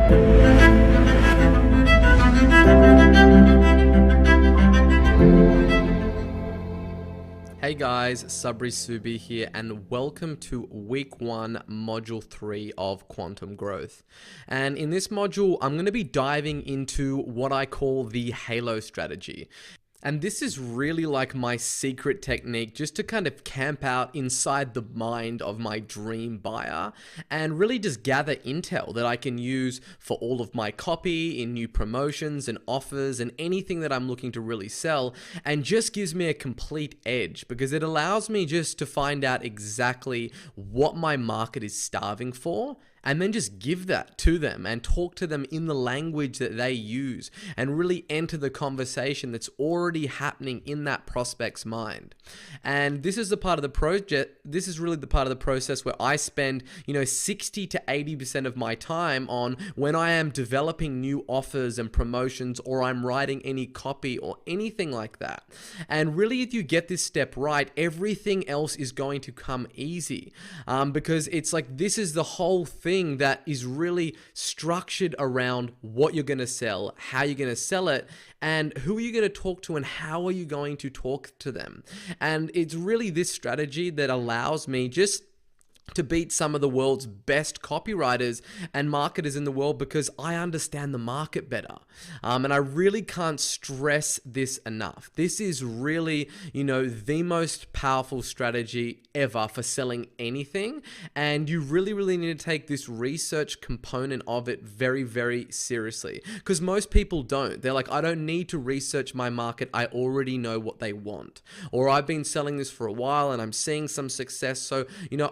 Hey guys, Sabri Subi here, and welcome to week 1, module 3 of Quantum Growth. And in this module, I'm going to be diving into what I call the Halo strategy. And this is really like my secret technique just to kind of camp out inside the mind of my dream buyer and really just gather intel that I can use for all of my copy in new promotions and offers and anything that I'm looking to really sell, and just gives me a complete edge because it allows me just to find out exactly what my market is starving for, and then just give that to them and talk to them in the language that they use and really enter the conversation that's already happening in that prospect's mind. And this is the part of the project, this is really the part of the process where I spend, 60 to 80% of my time on when I am developing new offers and promotions, or I'm writing any copy or anything like that. And really, if you get this step right, everything else is going to come easy, because it's like this is the whole thing that is really structured around what you're going to sell, how you're going to sell it, and who are you going to talk to and how are you going to talk to them. And it's really this strategy that allows me just to beat some of the world's best copywriters and marketers in the world, because I understand the market better. And I really can't stress this enough. This is really, the most powerful strategy ever for selling anything. And you really, really need to take this research component of it very, very seriously, because most people don't. They're like, I don't need to research my market. I already know what they want. Or I've been selling this for a while and I'm seeing some success. So,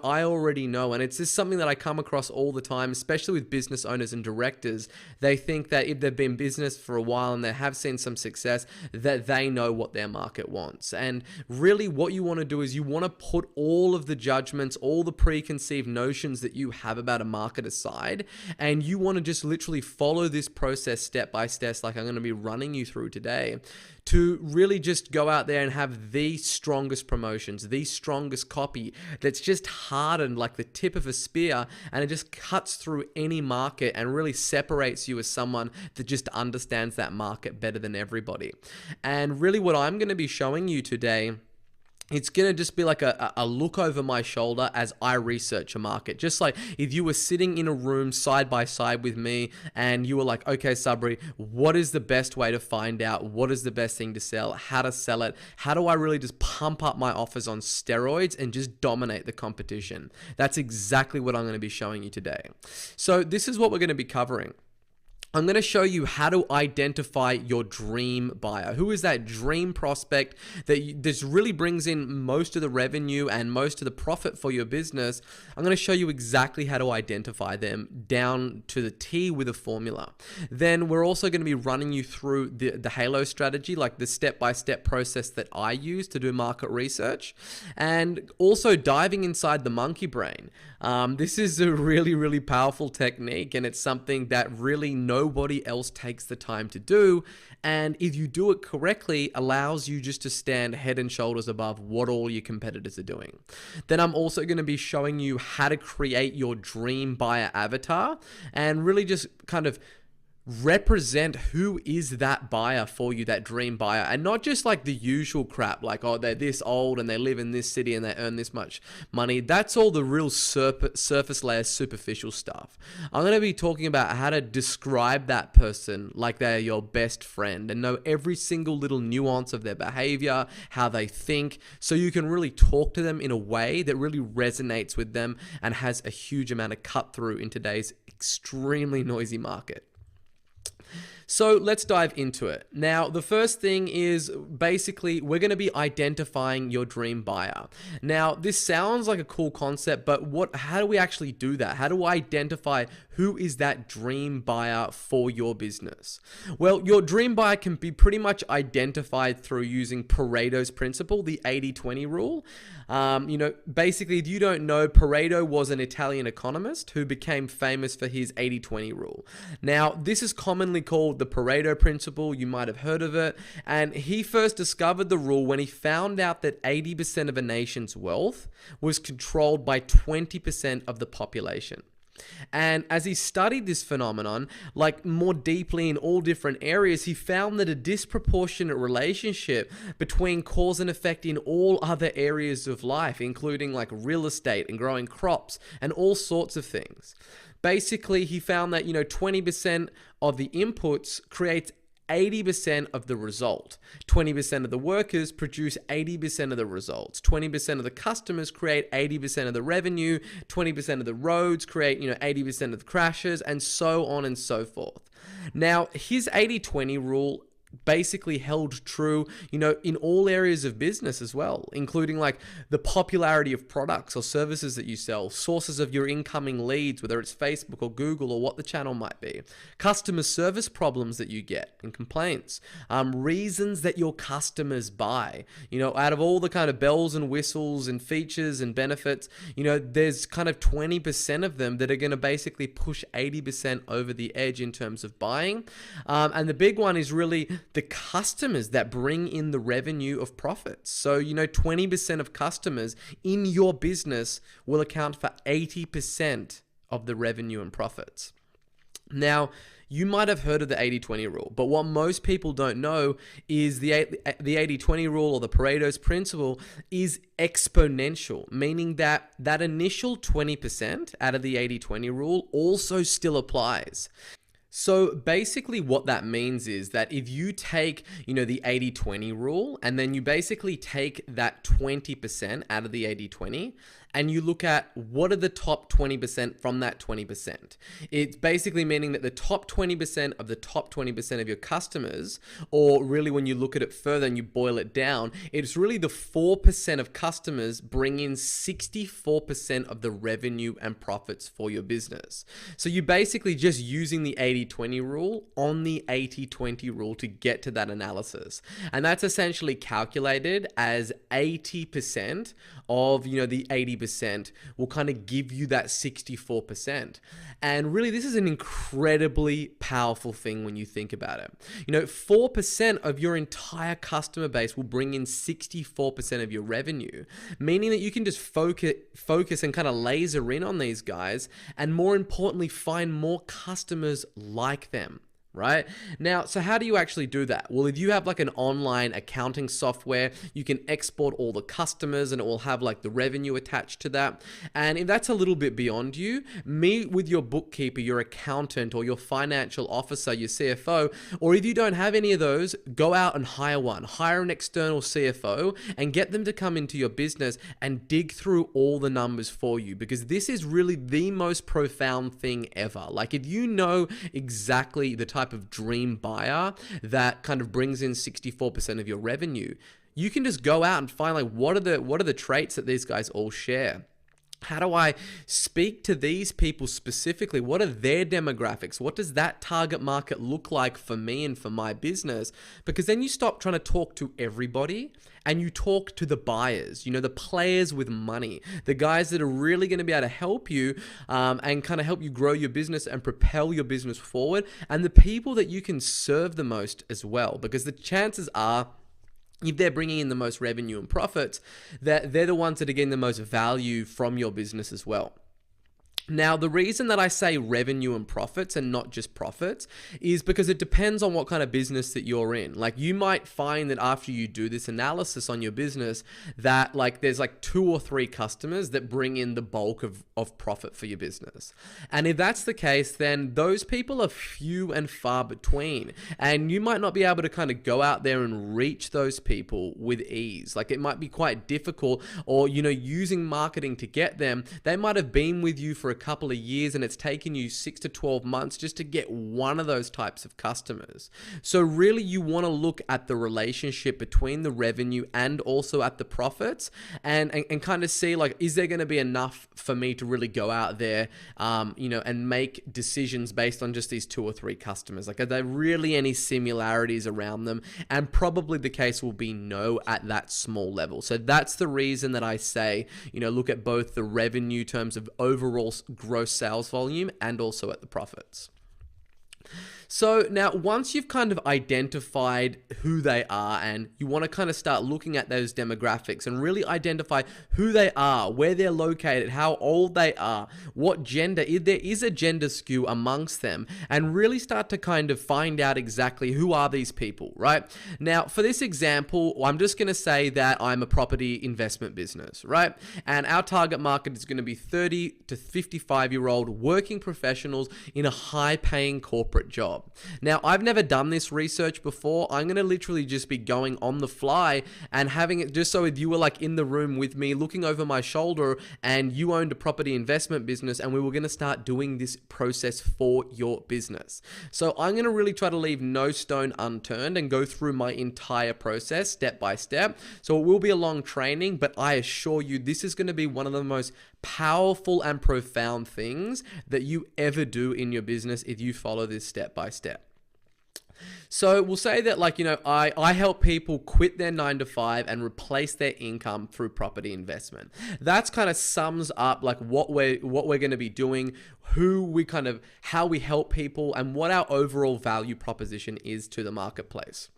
I already know. And it's just something that I come across all the time, especially with business owners and directors. They think that if they've been in business for a while and they have seen some success, that they know what their market wants. And really what you want to do is you want to put all of the judgments, all the preconceived notions that you have about a market aside, and you want to just literally follow this process step by step, like I'm going to be running you through today, to really just go out there and have the strongest promotions, the strongest copy that's just hardened like the tip of a spear, and it just cuts through any market and really separates you as someone that just understands that market better than everybody. And really what I'm going to be showing you today, it's going to just be like a look over my shoulder as I research a market. Just like if you were sitting in a room side by side with me and you were like, okay, Sabri, what is the best way to find out what is the best thing to sell, how to sell it? How do I really just pump up my offers on steroids and just dominate the competition? That's exactly what I'm going to be showing you today. So this is what we're going to be covering. I'm going to show you how to identify your dream buyer. Who is that dream prospect that this really brings in most of the revenue and most of the profit for your business? I'm going to show you exactly how to identify them down to the T with a formula. Then we're also going to be running you through the Halo strategy, like the step-by-step process that I use to do market research, and also diving inside the monkey brain. This is a really, really powerful technique, and it's something that really nobody else takes the time to do. And if you do it correctly, allows you just to stand head and shoulders above what all your competitors are doing. Then I'm also going to be showing you how to create your dream buyer avatar and really just kind of represent who is that buyer for you, that dream buyer, and not just like the usual crap like, oh, they're this old and they live in this city and they earn this much money. That's all the real surface layer superficial stuff. I'm going to be talking about how to describe that person like they're your best friend and know every single little nuance of their behavior, how they think, so you can really talk to them in a way that really resonates with them and has a huge amount of cut through in today's extremely noisy market. So let's dive into it. Now, the first thing is basically we're going to be identifying your dream buyer. Now, this sounds like a cool concept, but how do we actually do that? How do we identify who is that dream buyer for your business? Well, your dream buyer can be pretty much identified through using Pareto's principle, the 80-20 rule. Basically, if you don't know, Pareto was an Italian economist who became famous for his 80-20 rule. Now, this is commonly called the Pareto principle. You might have heard of it. And he first discovered the rule when he found out that 80% of a nation's wealth was controlled by 20% of the population. And as he studied this phenomenon, like more deeply in all different areas, he found that a disproportionate relationship between cause and effect in all other areas of life, including like real estate and growing crops and all sorts of things. Basically, he found that, 20% of the inputs creates 80% of the result. 20% of the workers produce 80% of the results. 20% of the customers create 80% of the revenue. 20% of the roads create, 80% of the crashes, and so on and so forth. Now, his 80-20 rule basically held true, in all areas of business as well, including like the popularity of products or services that you sell, sources of your incoming leads, whether it's Facebook or Google or what the channel might be, customer service problems that you get and complaints, reasons that your customers buy, out of all the kind of bells and whistles and features and benefits, there's kind of 20% of them that are going to basically push 80% over the edge in terms of buying. And the big one is really the customers that bring in the revenue of profits. So, 20% of customers in your business will account for 80% of the revenue and profits. Now, you might have heard of the 80-20 rule, but what most people don't know is the 80-20 rule, or the Pareto's principle, is exponential, meaning that initial 20% out of the 80-20 rule also still applies. So basically what that means is that if you take, the 80-20 rule, and then you basically take that 20% out of the 80-20, and you look at what are the top 20% from that 20%. It's basically meaning that the top 20% of the top 20% of your customers, or really when you look at it further and you boil it down, it's really the 4% of customers bring in 64% of the revenue and profits for your business. So you're basically just using the 80-20 rule on the 80-20 rule to get to that analysis. And that's essentially calculated as 80% of, the 80% will kind of give you that 64%. And really, this is an incredibly powerful thing when you think about it. 4% of your entire customer base will bring in 64% of your revenue, meaning that you can just focus and kind of laser in on these guys, and more importantly, find more customers like them. Right? Now, so how do you actually do that? Well, if you have like an online accounting software, you can export all the customers and it will have like the revenue attached to that. And if that's a little bit beyond you, meet with your bookkeeper, your accountant, or your financial officer, your CFO, or if you don't have any of those, go out and hire one. Hire an external CFO and get them to come into your business and dig through all the numbers for you, because this is really the most profound thing ever. Like, if you know exactly the type of dream buyer that kind of brings in 64% of your revenue, you can just go out and find like what are the traits that these guys all share. How do I speak to these people specifically? What are their demographics? What does that target market look like for me and for my business? Because then you stop trying to talk to everybody and you talk to the buyers, the players with money, the guys that are really going to be able to help you and kind of help you grow your business and propel your business forward, and the people that you can serve the most as well. Because the chances are, if they're bringing in the most revenue and profits, that they're the ones that are getting the most value from your business as well. Now, the reason that I say revenue and profits and not just profits is because it depends on what kind of business that you're in. Like, you might find that after you do this analysis on your business that like there's like 2 or 3 customers that bring in the bulk of profit for your business. And if that's the case, then those people are few and far between. And you might not be able to kind of go out there and reach those people with ease. Like, it might be quite difficult, or, using marketing to get them. They might have been with you for a couple of years and it's taken you 6 to 12 months just to get one of those types of customers. So really, you want to look at the relationship between the revenue and also at the profits, and kind of see like, is there going to be enough for me to really go out there, and make decisions based on just these 2 or 3 customers? Like, are there really any similarities around them? And probably the case will be no at that small level. So that's the reason that I say, look at both the revenue terms of overall gross sales volume and also at the profits. So now once you've kind of identified who they are and you want to kind of start looking at those demographics and really identify who they are, where they're located, how old they are, what gender, if there is a gender skew amongst them, and really start to kind of find out exactly who are these people, right? Now, for this example, I'm just going to say that I'm a property investment business, right? And our target market is going to be 30 to 55-year-old working professionals in a high-paying corporate job. Now, I've never done this research before. I'm going to literally just be going on the fly and having it just so if you were like in the room with me looking over my shoulder and you owned a property investment business and we were going to start doing this process for your business. So I'm going to really try to leave no stone unturned and go through my entire process step by step. So it will be a long training, but I assure you this is going to be one of the most powerful and profound things that you ever do in your business if you follow this step by step. So we'll say that I help people quit their 9 to 5 and replace their income through property investment. That's kind of sums up like what we're going to be doing, how we help people, and what our overall value proposition is to the marketplace.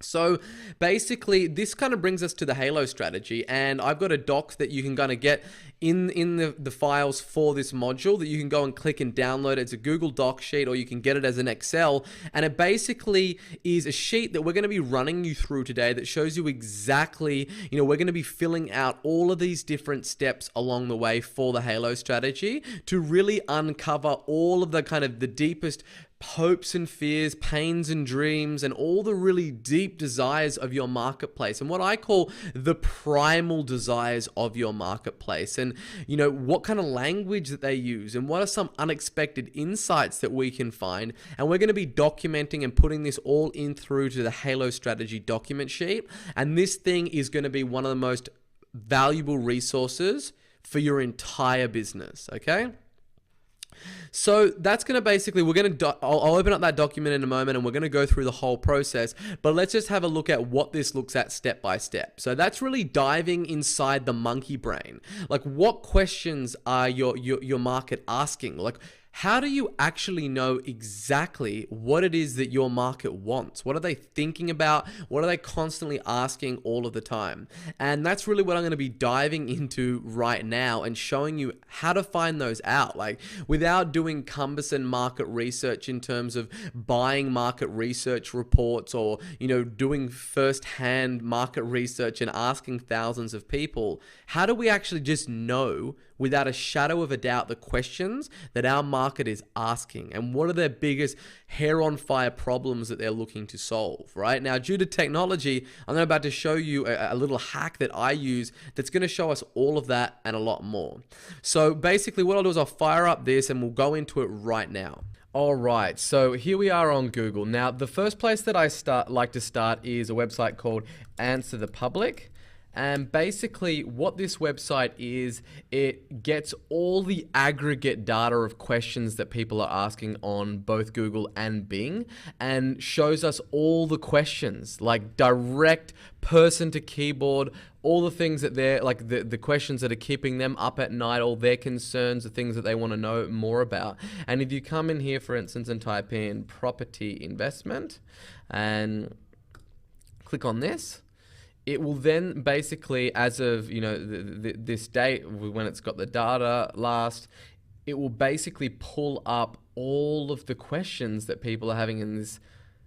So basically, this kind of brings us to the Halo strategy, and I've got a doc that you can kind of get in the files for this module that you can go and click and download. It's a Google Doc sheet, or you can get it as an Excel, and it basically is a sheet that we're going to be running you through today that shows you exactly, we're going to be filling out all of these different steps along the way for the Halo strategy to really uncover all of the kind of the deepest hopes and fears, pains and dreams, and all the really deep desires of your marketplace, and what I call the primal desires of your marketplace, and what kind of language that they use, and what are some unexpected insights that we can find. And we're going to be documenting and putting this all in through to the Halo strategy document sheet, and this thing is going to be one of the most valuable resources for your entire business. Okay, so that's going to basically, I'll open up that document in a moment and we're going to go through the whole process, but let's just have a look at what this looks at step by step. So that's really diving inside the monkey brain. Like, what questions are your market asking? Like, how do you actually know exactly what it is that your market wants? What are they thinking about? What are they constantly asking all of the time? And that's really what I'm going to be diving into right now and showing you how to find those out, like without doing cumbersome market research in terms of buying market research reports or, doing first-hand market research and asking thousands of people. How do we actually just know without a shadow of a doubt the questions that our market is asking, and what are their biggest hair on fire problems that they're looking to solve? Right now, due to technology, I'm about to show you a little hack that I use that's going to show us all of that and a lot more. So basically what I'll do is I'll fire up this and we'll go into it right now. All right, so here we are on Google. Now, the first place that I like to start is a website called Answer the Public. And basically what this website is, it gets all the aggregate data of questions that people are asking on both Google and Bing, and shows us all the questions, like direct person to keyboard, all the things that they're like the questions that are keeping them up at night, all their concerns, the things that they want to know more about. And if you come in here, for instance, and type in property investment and click on this, it will then basically, as of this date when it's got the data last, it will basically pull up all of the questions that people are having in this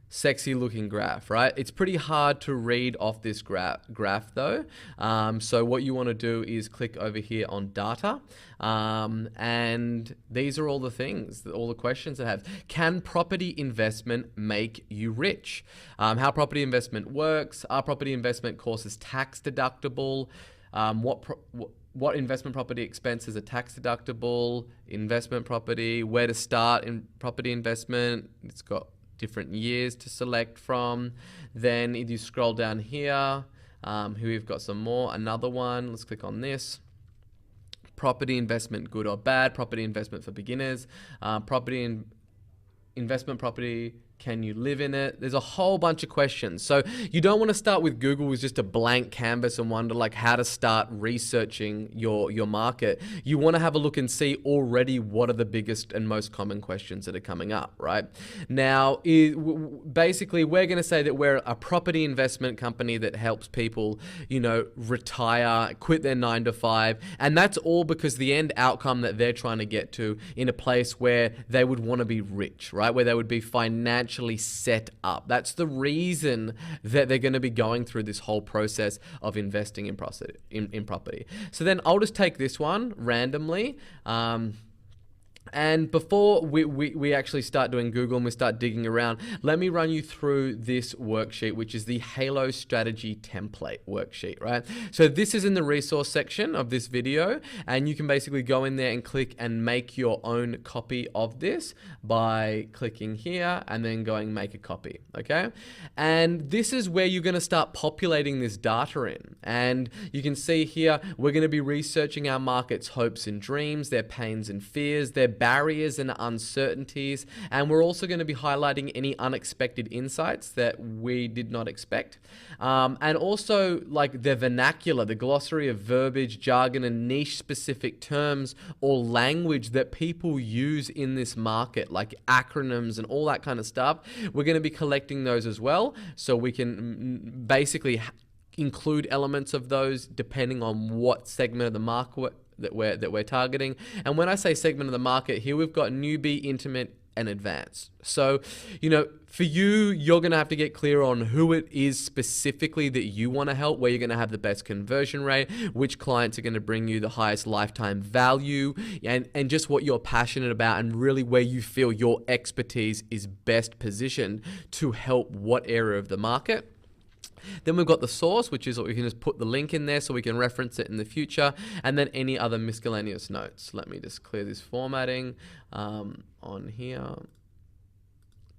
sexy looking graph, right? It's pretty hard to read off this graph though. So what you want to do is click over here on data. And these are all the things, all the questions I have. Can property investment make you rich? How property investment works? Are property investment courses tax deductible? What investment property expenses are tax deductible? Investment property, where to start in property investment? It's got different years to select from. Then if you scroll down here, here we've got some more, another one. Let's click on this. Property investment, good or bad? Property investment for beginners. Investment property Can you live in it? There's a whole bunch of questions. So you don't want to start with Google with just a blank canvas and wonder like how to start researching your market. You want to have a look and see already what are the biggest and most common questions that are coming up, right? Now, basically, we're going to say that we're a property investment company that helps people, retire, quit their 9 to 5. And that's all because the end outcome that they're trying to get to in a place where they would want to be rich, right? Where they would be financially set up. That's the reason that they're going to be going through this whole process of investing in property. So then I'll just take this one randomly. And before we actually start doing Google and we start digging around, let me run you through this worksheet, which is the Halo Strategy Template worksheet, right? So this is in the resource section of this video, and you can basically go in there and click and make your own copy of this by clicking here and then going make a copy, okay? And this is where you're gonna start populating this data in. And you can see here, we're gonna be researching our market's hopes and dreams, their pains and fears, their barriers and uncertainties, and we're also going to be highlighting any unexpected insights that we did not expect, and also like the vernacular, the glossary of verbiage, jargon, and niche specific terms or language that people use in this market, like acronyms and all that kind of stuff. We're going to be collecting those as well, so we can basically include elements of those depending on what segment of the market that we're targeting. And when I say segment of the market, here we've got newbie, intimate, and advanced. So, for you, you're going to have to get clear on who it is specifically that you want to help, where you're going to have the best conversion rate, which clients are going to bring you the highest lifetime value, and just what you're passionate about, and really where you feel your expertise is best positioned to help what area of the market. Then we've got the source, which is what we can just put the link in there so we can reference it in the future, and then any other miscellaneous notes. Let me just clear this formatting on here.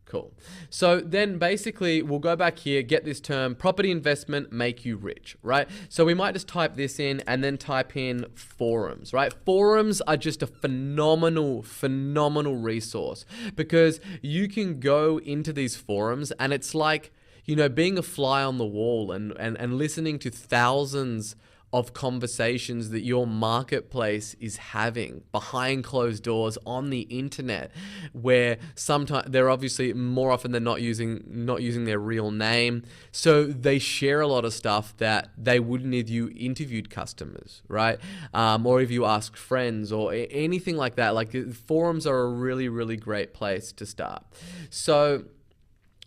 Cool. So then basically we'll go back here, get this term, property investment make you rich, right? So we might just type this in and then type in forums, right? Forums are just a phenomenal resource because you can go into these forums and it's like, being a fly on the wall and listening to thousands of conversations that your marketplace is having behind closed doors on the internet, where sometimes they're obviously more often than not using their real name. So they share a lot of stuff that they wouldn't if you interviewed customers, right? Or if you asked friends or anything like that. Like forums are a really, really great place to start. So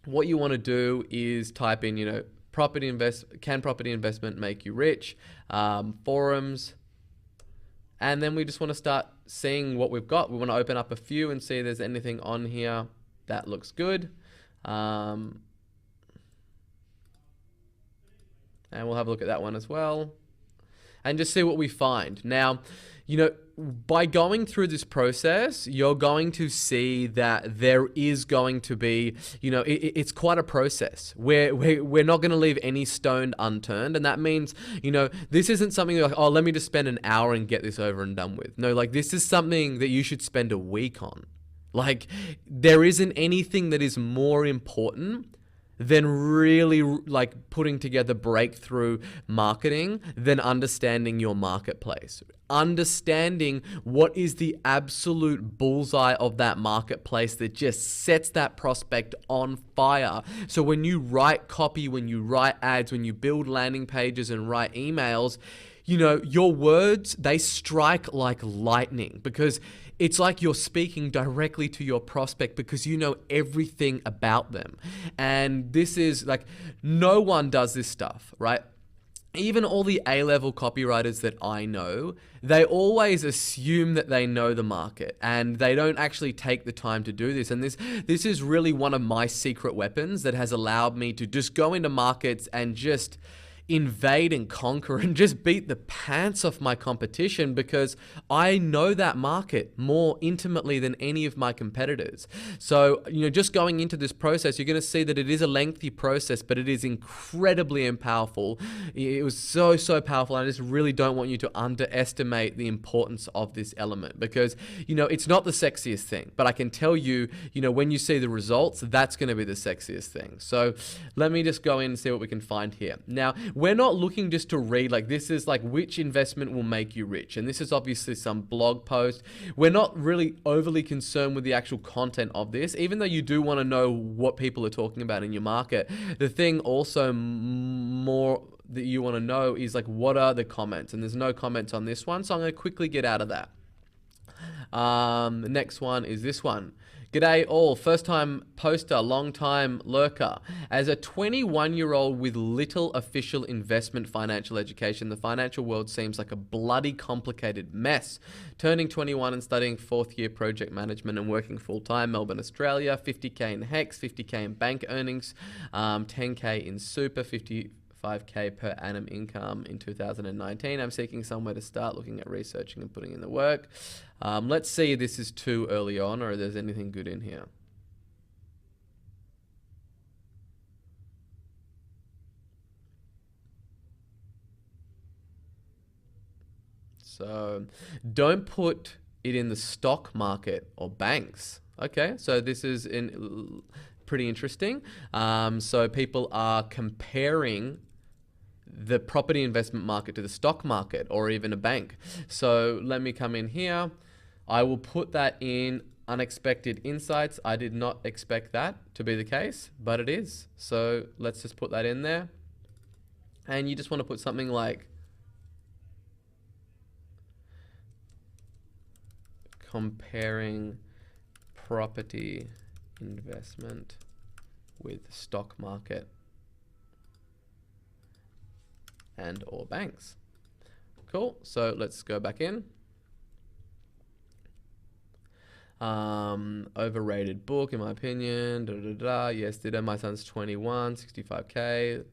what you want to do is type in, can property investment make you rich? Forums. And then we just want to start seeing what we've got. We want to open up a few and see if there's anything on here that looks good. And we'll have a look at that one as well. And just see what we find. Now, by going through this process, you're going to see that there is going to be, it's quite a process. We're not going to leave any stone unturned. And that means, this isn't something like, oh, let me just spend an hour and get this over and done with. No, like this is something that you should spend a week on. Like there isn't anything that is more important than really like putting together breakthrough marketing than understanding your marketplace. Understanding what is the absolute bullseye of that marketplace that just sets that prospect on fire. So when you write copy, when you write ads, when you build landing pages and write emails, your words, they strike like lightning because it's like you're speaking directly to your prospect because you know everything about them. And this is like, no one does this stuff, right? Even all the A-level copywriters that I know, they always assume that they know the market and they don't actually take the time to do this. And this is really one of my secret weapons that has allowed me to just go into markets and just invade and conquer and just beat the pants off my competition because I know that market more intimately than any of my competitors. So, just going into this process, you're going to see that it is a lengthy process, but it is incredibly powerful. It was so, so powerful. I just really don't want you to underestimate the importance of this element because, it's not the sexiest thing, but I can tell you, when you see the results, that's going to be the sexiest thing. So let me just go in and see what we can find here. Now, we're not looking just to read, like this is like which investment will make you rich. And this is obviously some blog post. We're not really overly concerned with the actual content of this, even though you do want to know what people are talking about in your market. The thing also more that you want to know is like, what are the comments? And there's no comments on this one. So I'm going to quickly get out of that. The next one is this one. G'day all, first time poster, long time lurker. As a 21-year-old with little official investment financial education, the financial world seems like a bloody complicated mess. Turning 21 and studying 4th year project management and working full-time, Melbourne, Australia, 50k in HEX, 50k in bank earnings, 10k in super, 55k per annum income in 2019. I'm seeking somewhere to start looking at researching and putting in the work. Let's see if this is too early on or if there's anything good in here. So don't put it in the stock market or banks. Okay, so this is pretty interesting. So people are comparing the property investment market to the stock market or even a bank. So let me come in here. I will put that in unexpected insights. I did not expect that to be the case, but it is. So let's just put that in there. And you just want to put something like comparing property investment with stock market and or banks. Cool. So let's go back in. Overrated book in my opinion. Yes, ditto. My son's 21, 65k.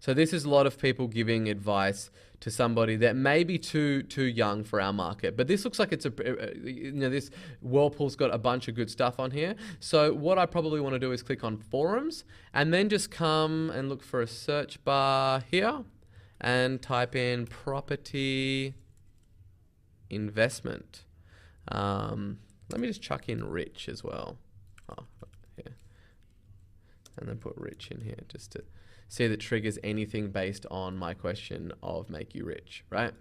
So this is a lot of people giving advice to somebody that may be too young for our market. But this looks like it's this Whirlpool's got a bunch of good stuff on here. So what I probably want to do is click on forums and then just come and look for a search bar here and type in property investment. Let me just chuck in rich as well. Oh, yeah. And then put rich in here just to see if it triggers anything based on my question of make you rich, right?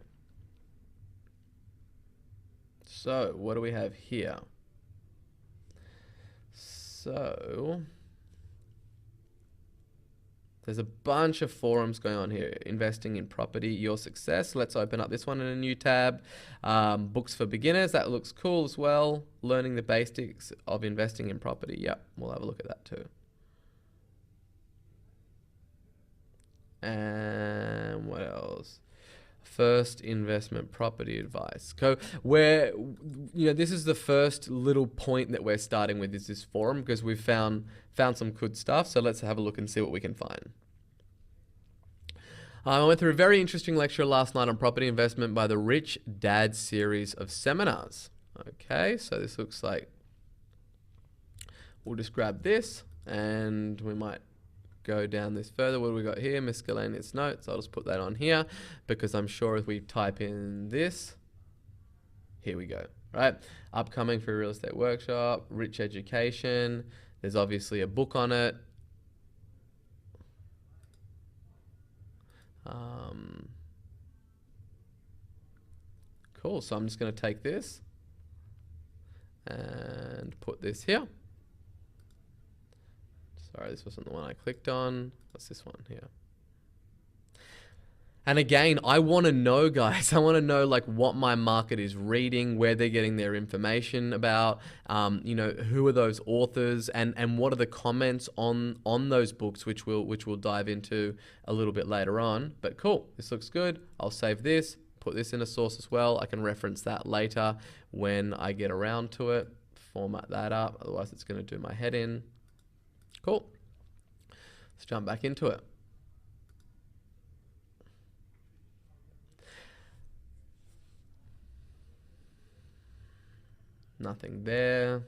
So what do we have here? So there's a bunch of forums going on here. Investing in property, your success. Let's open up this one in a new tab. Books for beginners, that looks cool as well. Learning the basics of investing in property. Yep, we'll have a look at that too. And what else? First investment property advice. So where, this is the first little point that we're starting with is this forum because we've found some good stuff. So let's have a look and see what we can find. I went through a very interesting lecture last night on property investment by the Rich Dad series of seminars. Okay, so this looks like, we'll just grab this and we might go down this further. What do we got here? Miscellaneous notes. I'll just put that on here because I'm sure if we type in this, here we go, right? Upcoming free real estate workshop, Rich Education. There's obviously a book on it. Cool, so I'm just going to take this and put this here. Sorry, this wasn't the one I clicked on. What's this one here? And again, I want to know, guys, I want to know like what my market is reading, where they're getting their information about, who are those authors and what are the comments on those books, which we'll dive into a little bit later on. But cool, this looks good. I'll save this, put this in a source as well. I can reference that later when I get around to it, format that up. Otherwise it's going to do my head in. Cool. Let's jump back into it. Nothing there.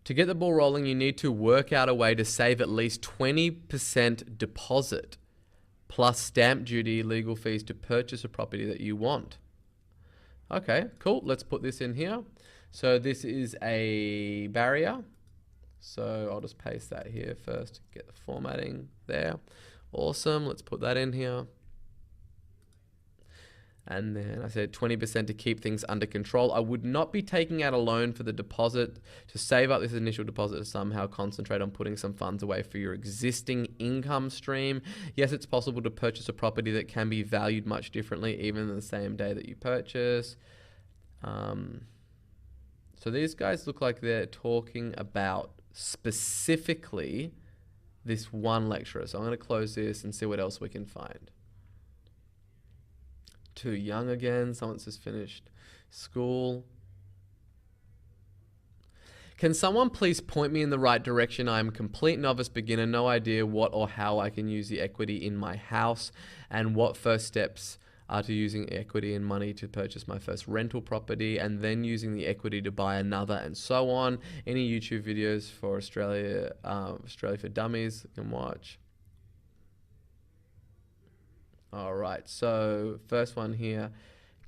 To get the ball rolling, you need to work out a way to save at least 20% deposit plus stamp duty, legal fees to purchase a property that you want. Okay, cool. Let's put this in here. So this is a barrier. So I'll just paste that here first to get the formatting there. Awesome. Let's put that in here. And then I said 20% to keep things under control. I would not be taking out a loan for the deposit. To save up this initial deposit to somehow concentrate on putting some funds away for your existing income stream. Yes, it's possible to purchase a property that can be valued much differently even in the same day that you purchase. So these guys look like they're talking about specifically this one lecturer. So I'm going to close this and see what else we can find. Too young again. Someone's just finished school. Can someone please point me in the right direction? I am a complete novice beginner, no idea what or how I can use the equity in my house, and what first steps are to using equity and money to purchase my first rental property, and then using the equity to buy another, and so on. Any YouTube videos for Australia for Dummies you can watch. All right, so first one here,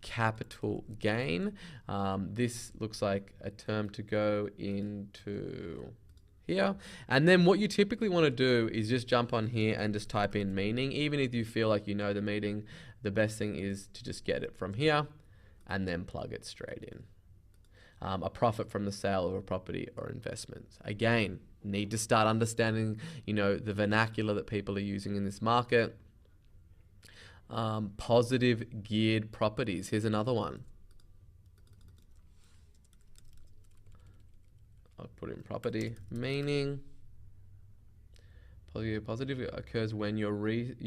capital gain. This looks like a term to go into here. And then what you typically want to do is just jump on here and just type in meaning. Even if you feel like you know the meaning, the best thing is to just get it from here and then plug it straight in. A profit from the sale of a property or investments. Again, need to start understanding, the vernacular that people are using in this market. Positive geared properties. Here's another one. I'll put in property, meaning positive occurs when you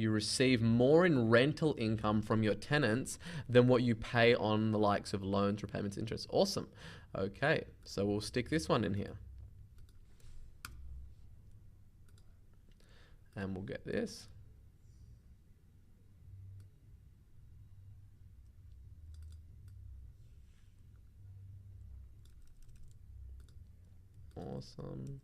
receive more in rental income from your tenants than what you pay on the likes of loans, repayments, interest. Awesome. Okay, so we'll stick this one in here. And we'll get this. Awesome.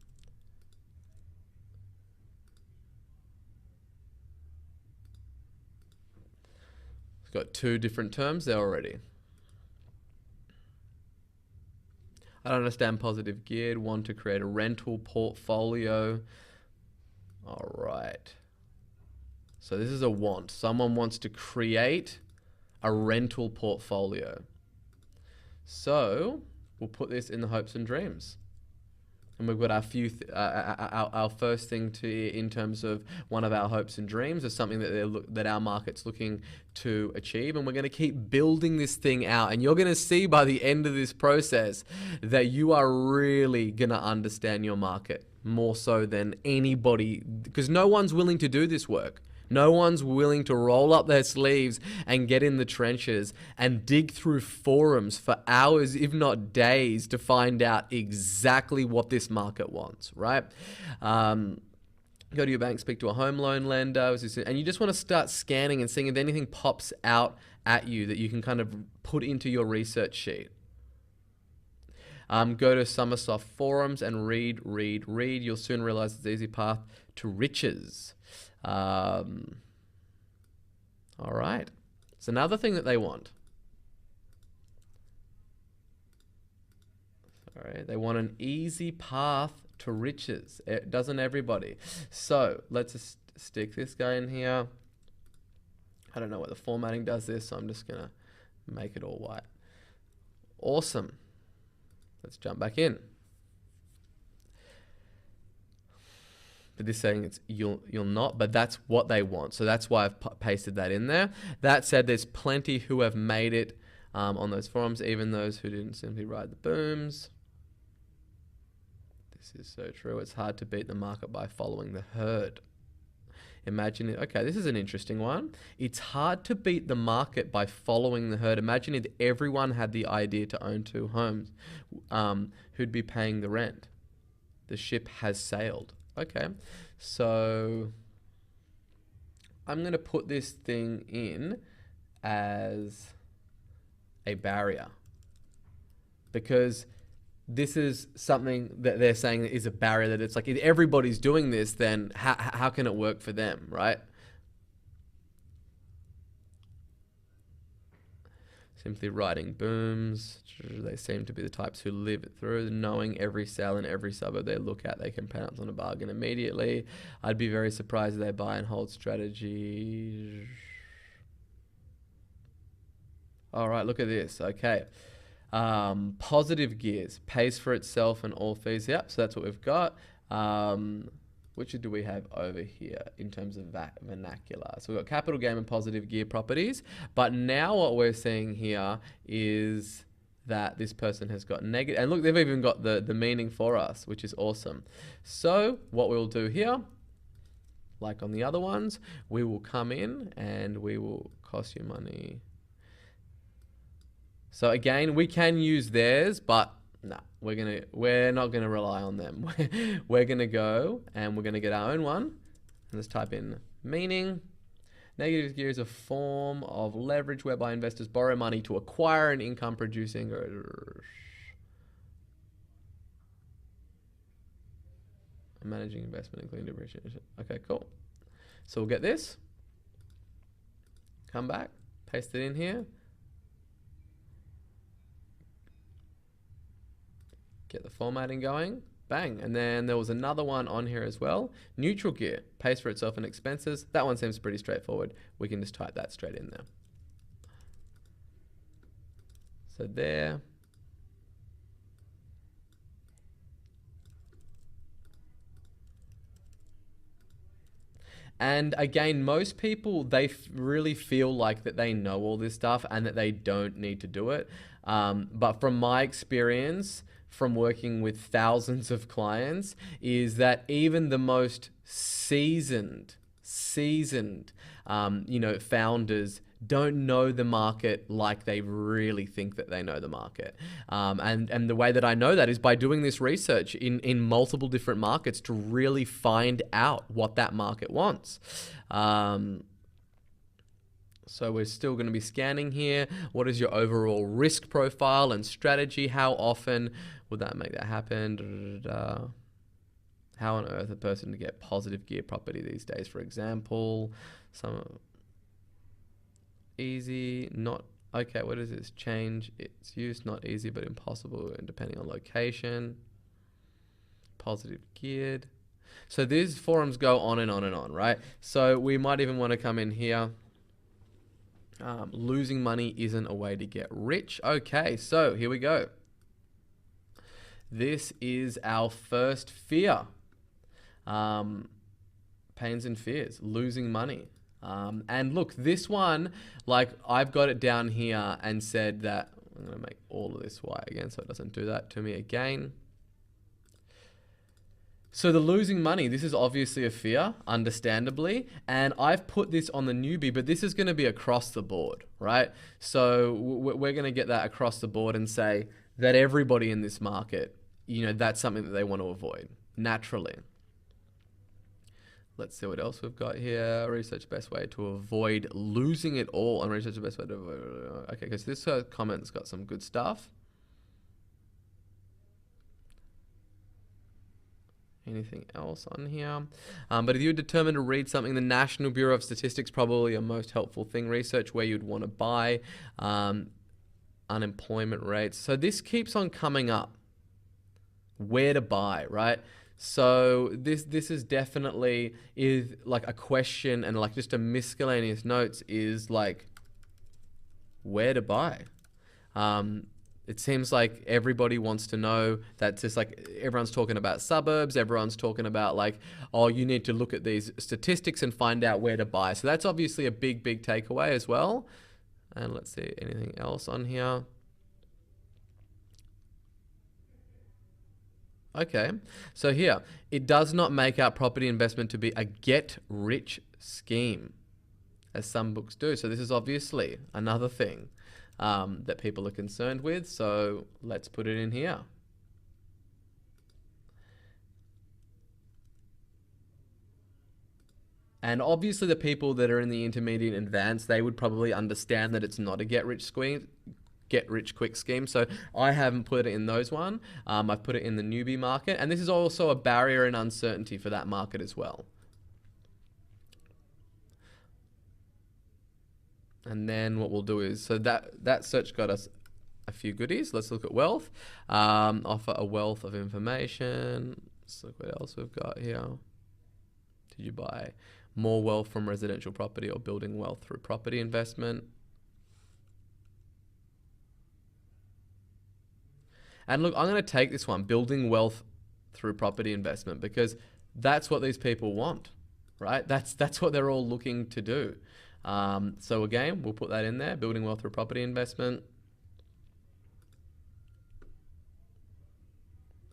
It's got two different terms there already. I don't understand positive geared. Want to create a rental portfolio. All right. So this is a want. Someone wants to create a rental portfolio. So we'll put this in the hopes and dreams. And we've got our first thing in terms of one of our hopes and dreams is something that our market's looking to achieve, and we're going to keep building this thing out. And you're going to see by the end of this process that you are really going to understand your market more so than anybody, because no one's willing to do this work. No one's willing to roll up their sleeves and get in the trenches and dig through forums for hours, if not days, to find out exactly what this market wants, right? Go to your bank, speak to a home loan lender, and you just want to start scanning and seeing if anything pops out at you that you can kind of put into your research sheet. Go to Summersoft forums and read. You'll soon realize it's the easy path to riches. All right. It's another thing that they want. All right. They want an easy path to riches. Doesn't everybody? So let's just stick this guy in here. I don't know what the formatting does this, so I'm just going to make it all white. Awesome. Let's jump back in. But this saying it's you'll not, but that's what they want. So that's why I've pasted that in there. That said, there's plenty who have made it on those forums, even those who didn't simply ride the booms. This is so true. It's hard to beat the market by following the herd. Imagine it. Okay, this is an interesting one. It's hard to beat the market by following the herd. Imagine if everyone had the idea to own two homes, who'd be paying the rent. The ship has sailed. Okay, so I'm going to put this thing in as a barrier, because this is something that they're saying is a barrier, that it's like, if everybody's doing this, then how can it work for them, right? Simply writing booms. They seem to be the types who live it through, knowing every sale in every suburb they look at, they can pounce on a bargain immediately. I'd be very surprised if they buy and hold strategy. All right, look at this. Okay. Positive gears, pays for itself and all fees. Yep, so that's what we've got. Which do we have over here in terms of vernacular? So we've got capital gain and positive gear properties. But now what we're seeing here is that this person has got negative. And look, they've even got the meaning for us, which is awesome. So what we'll do here, like on the other ones, we will come in and we will cost you money. So again, we can use theirs, but no, we're not gonna rely on them. We're gonna go and we're gonna get our own one. And let's type in meaning. Negative gear is a form of leverage whereby investors borrow money to acquire an income producing. Managing investment including depreciation. Okay, cool. So we'll get this. Come back, paste it in here. Get the formatting going, bang. And then there was another one on here as well. Neutral gear, pays for itself and expenses. That one seems pretty straightforward. We can just type that straight in there. So there. And again, most people, they really feel like that they know all this stuff and that they don't need to do it. But from my experience, from working with thousands of clients, is that even the most seasoned, founders don't know the market like they really think that they know the market. And the way that I know that is by doing this research in multiple different markets to really find out what that market wants. So we're still going to be scanning here. What is your overall risk profile and strategy? How often would that make that happen? How on earth a person to get positive gear property these days, for example? Some easy, not okay. What is this? Change its use, not easy but impossible, and depending on location. Positive geared. So these forums go on and on and on, right? So we might even want to come in here. Losing money isn't a way to get rich. Okay, so here we go. This is our first fear. Pains and fears, losing money. And look, this one, like I've got it down here and said that, I'm going to make all of this white again so it doesn't do that to me again. So the losing money, this is obviously a fear, understandably, and I've put this on the newbie, but this is going to be across the board, right? So we're going to get that across the board and say that everybody in this market, that's something that they want to avoid naturally. Let's see what else we've got here. Research best way to avoid losing it all, and research the best way to avoid. Okay, because this comment's got some good stuff. Anything else on here? But if you're determined to read something, the National Bureau of Statistics probably a most helpful thing. Research where you'd want to buy, unemployment rates. So this keeps on coming up. Where to buy, right? So this is definitely is like a question, and like just a miscellaneous notes is like where to buy. It seems like everybody wants to know. That's just like everyone's talking about suburbs. Everyone's talking about like, oh, you need to look at these statistics and find out where to buy. So that's obviously a big takeaway as well. And let's see anything else on here. Okay, so here, it does not make out property investment to be a get-rich scheme, as some books do. So this is obviously another thing that people are concerned with. So let's put it in here. And obviously the people that are in the intermediate and advanced, they would probably understand that it's not a get-rich get rich quick scheme. So I haven't put it in those one. I've put it in the newbie market. And this is also a barrier and uncertainty for that market as well. And then what we'll do is, so that search got us a few goodies. Let's look at wealth. Offer a wealth of information. Let's look what else we've got here. Did you buy more wealth from residential property or building wealth through property investment? And look, I'm going to take this one, building wealth through property investment, because that's what these people want, right? That's what they're all looking to do. So again, we'll put that in there, building wealth through property investment.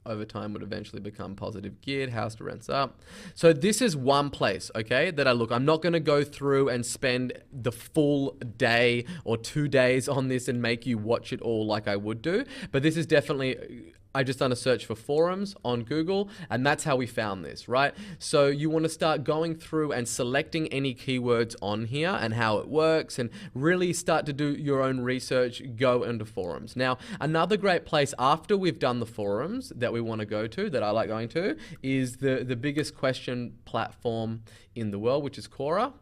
Over time would eventually become positive geared, house to rents up. So this is one place, okay, that I'm not going to go through and spend the full day or 2 days on this and make you watch it all like I would do. But this is definitely, I just done a search for forums on Google, and that's how we found this, right? So you want to start going through and selecting any keywords on here and how it works, and really start to do your own research, go into forums. Now, another great place after we've done the forums that we want to go to, that I like going to, is the biggest question platform in the world, which is Quora.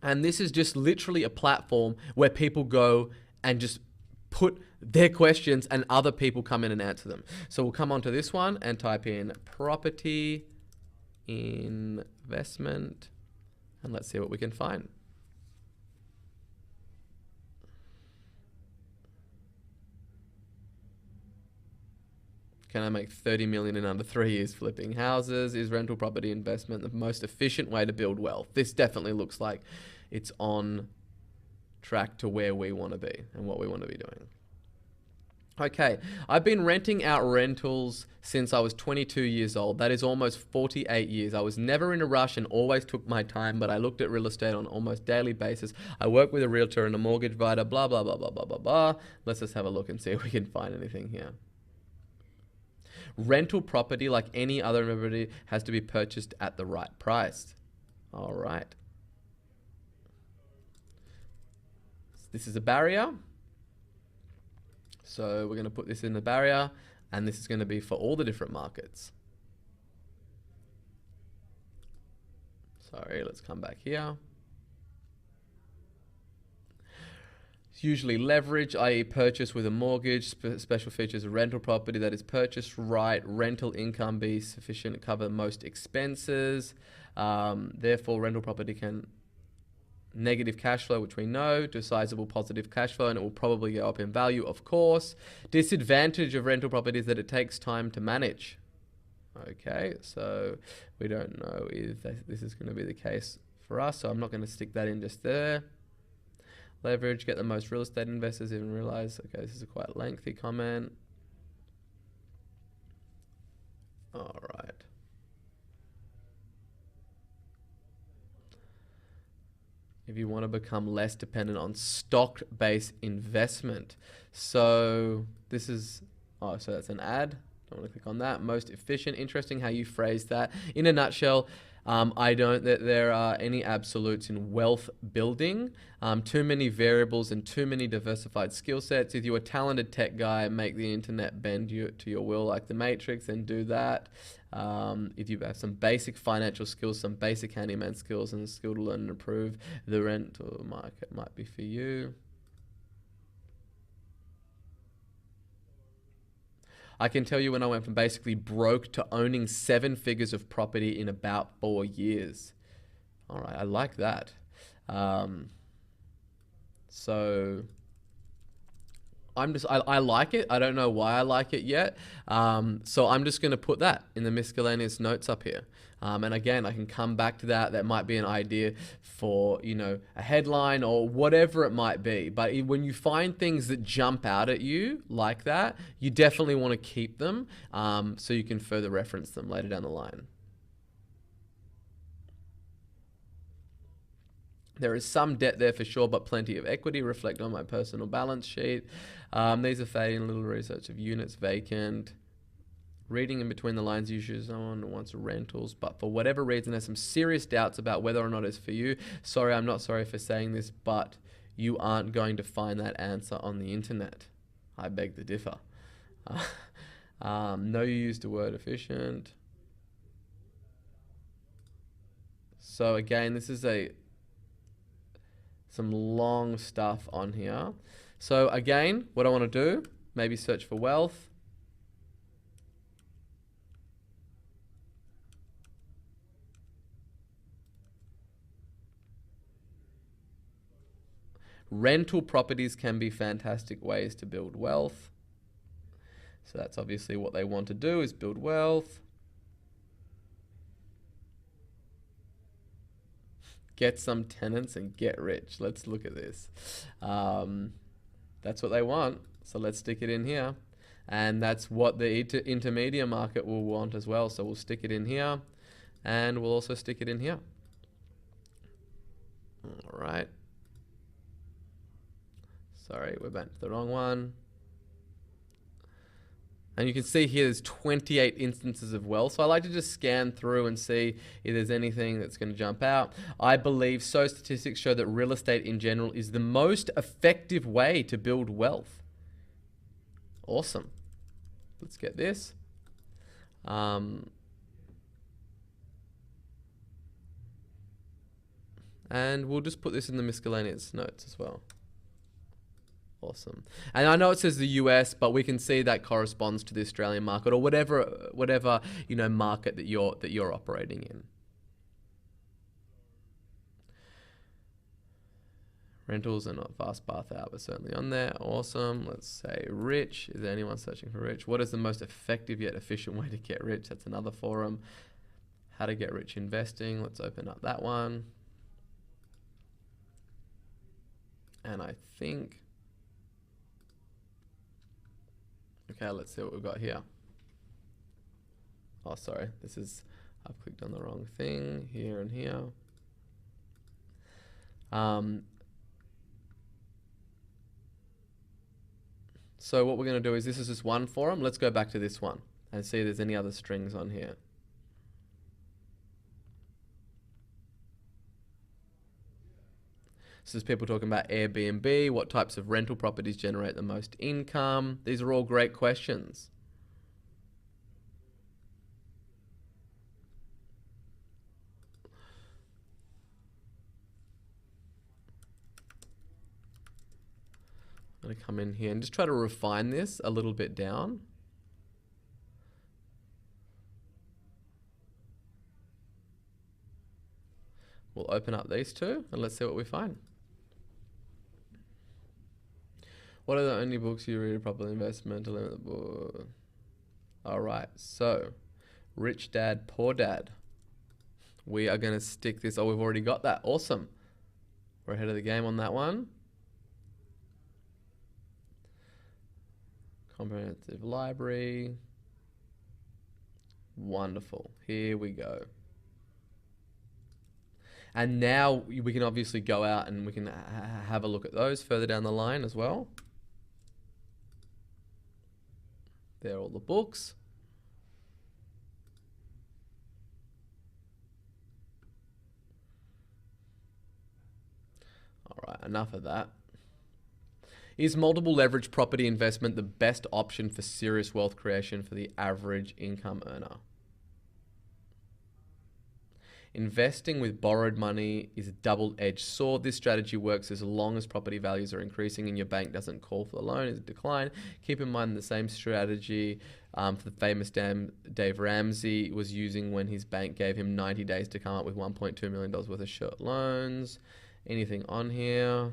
And this is just literally a platform where people go and just put their questions and other people come in and answer them. So we'll come onto this one and type in property investment, and let's see what we can find. Can I make 30 million in under 3 years flipping houses? Is rental property investment the most efficient way to build wealth? This definitely looks like it's on track to where we want to be and what we want to be doing. Okay, I've been renting out rentals since I was 22 years old. That is almost 48 years. I was never in a rush and always took my time, but I looked at real estate on almost daily basis. I work with a realtor and a mortgage provider, blah, blah, blah, blah, blah, blah, blah. Let's just have a look and see if we can find anything here. Rental property, like any other property, has to be purchased at the right price. All right. This is a barrier. So we're going to put this in the barrier, and this is going to be for all the different markets. Sorry, let's come back here. It's usually leverage, i.e. purchase with a mortgage. Special features of rental property that is purchased right. Rental income be sufficient to cover most expenses. Therefore, rental property can negative cash flow, which we know, to sizable positive cash flow, and it will probably go up in value, of course. Disadvantage of rental property is that it takes time to manage. Okay, so we don't know if this is going to be the case for us, so I'm not going to stick that in just there. Leverage, get the most real estate investors even realize. Okay, this is a quite lengthy comment. All right. If you want to become less dependent on stock-based investment. So this is, oh, so that's an ad. Don't want to click on that. Most efficient. Interesting how you phrase that. In a nutshell, I don't that there are any absolutes in wealth building. Too many variables and too many diversified skill sets. If you're a talented tech guy, make the internet bend you to your will like the Matrix, then do that. If you have some basic financial skills, some basic handyman skills, and a skill to learn and improve, the rental market might be for you. I can tell you when I went from basically broke to owning 7 figures of property in about 4 years. All right, I like that. So I like it. I don't know why I like it yet. So I'm just going to put that in the miscellaneous notes up here. And again, I can come back to that. That might be an idea for, you know, a headline or whatever it might be. But when you find things that jump out at you like that, you definitely want to keep them so you can further reference them later down the line. There is some debt there for sure, but plenty of equity. Reflect on my personal balance sheet. These are fading. Little research of units vacant. Reading in between the lines, usually someone wants rentals, but for whatever reason, there's some serious doubts about whether or not it's for you. Sorry, I'm not sorry for saying this, but you aren't going to find that answer on the internet. I beg to differ. No, you used the word efficient. So again, this is some long stuff on here. So again, what I want to do, maybe search for wealth. Rental properties can be fantastic ways to build wealth. So that's obviously what they want to do, is build wealth. Get some tenants and get rich. Let's look at this. That's what they want. So let's stick it in here. And that's what the intermediate market will want as well. So we'll stick it in here, and we'll also stick it in here. All right. Sorry, we're back to the wrong one. And you can see here there's 28 instances of wealth. So I like to just scan through and see if there's anything that's going to jump out. I believe statistics show that real estate in general is the most effective way to build wealth. Awesome. Let's get this. And we'll just put this in the miscellaneous notes as well. Awesome. And I know it says the US, but we can see that corresponds to the Australian market, or whatever market that you're operating in. Rentals are not fast path out, but certainly on there. Awesome. Let's say rich. Is there anyone searching for rich? What is the most effective yet efficient way to get rich? That's another forum. How to get rich investing. Let's open up that one. And I think, okay, let's see what we've got here. Oh, sorry. I've clicked on the wrong thing here and here. So what we're going to do is, this is just one forum. Let's go back to this one and see if there's any other strings on here. So there's people talking about Airbnb, what types of rental properties generate the most income. These are all great questions. I'm going to come in here and just try to refine this a little bit down. We'll open up these two and let's see what we find. What are the only books you read? Proper Investment, to limit the book. All right, so Rich Dad, Poor Dad. We are going to stick this. Oh, we've already got that. Awesome. We're ahead of the game on that one. Comprehensive library. Wonderful. Here we go. And now we can obviously go out and we can have a look at those further down the line as well. There are all the books. All right, enough of that. Is multiple leverage property investment the best option for serious wealth creation for the average income earner? Investing with borrowed money is a double-edged sword. This strategy works as long as property values are increasing and your bank doesn't call for the loan as a decline. Keep in mind the same strategy for the famous Dave Ramsey was using when his bank gave him 90 days to come up with $1.2 million worth of short loans. Anything on here?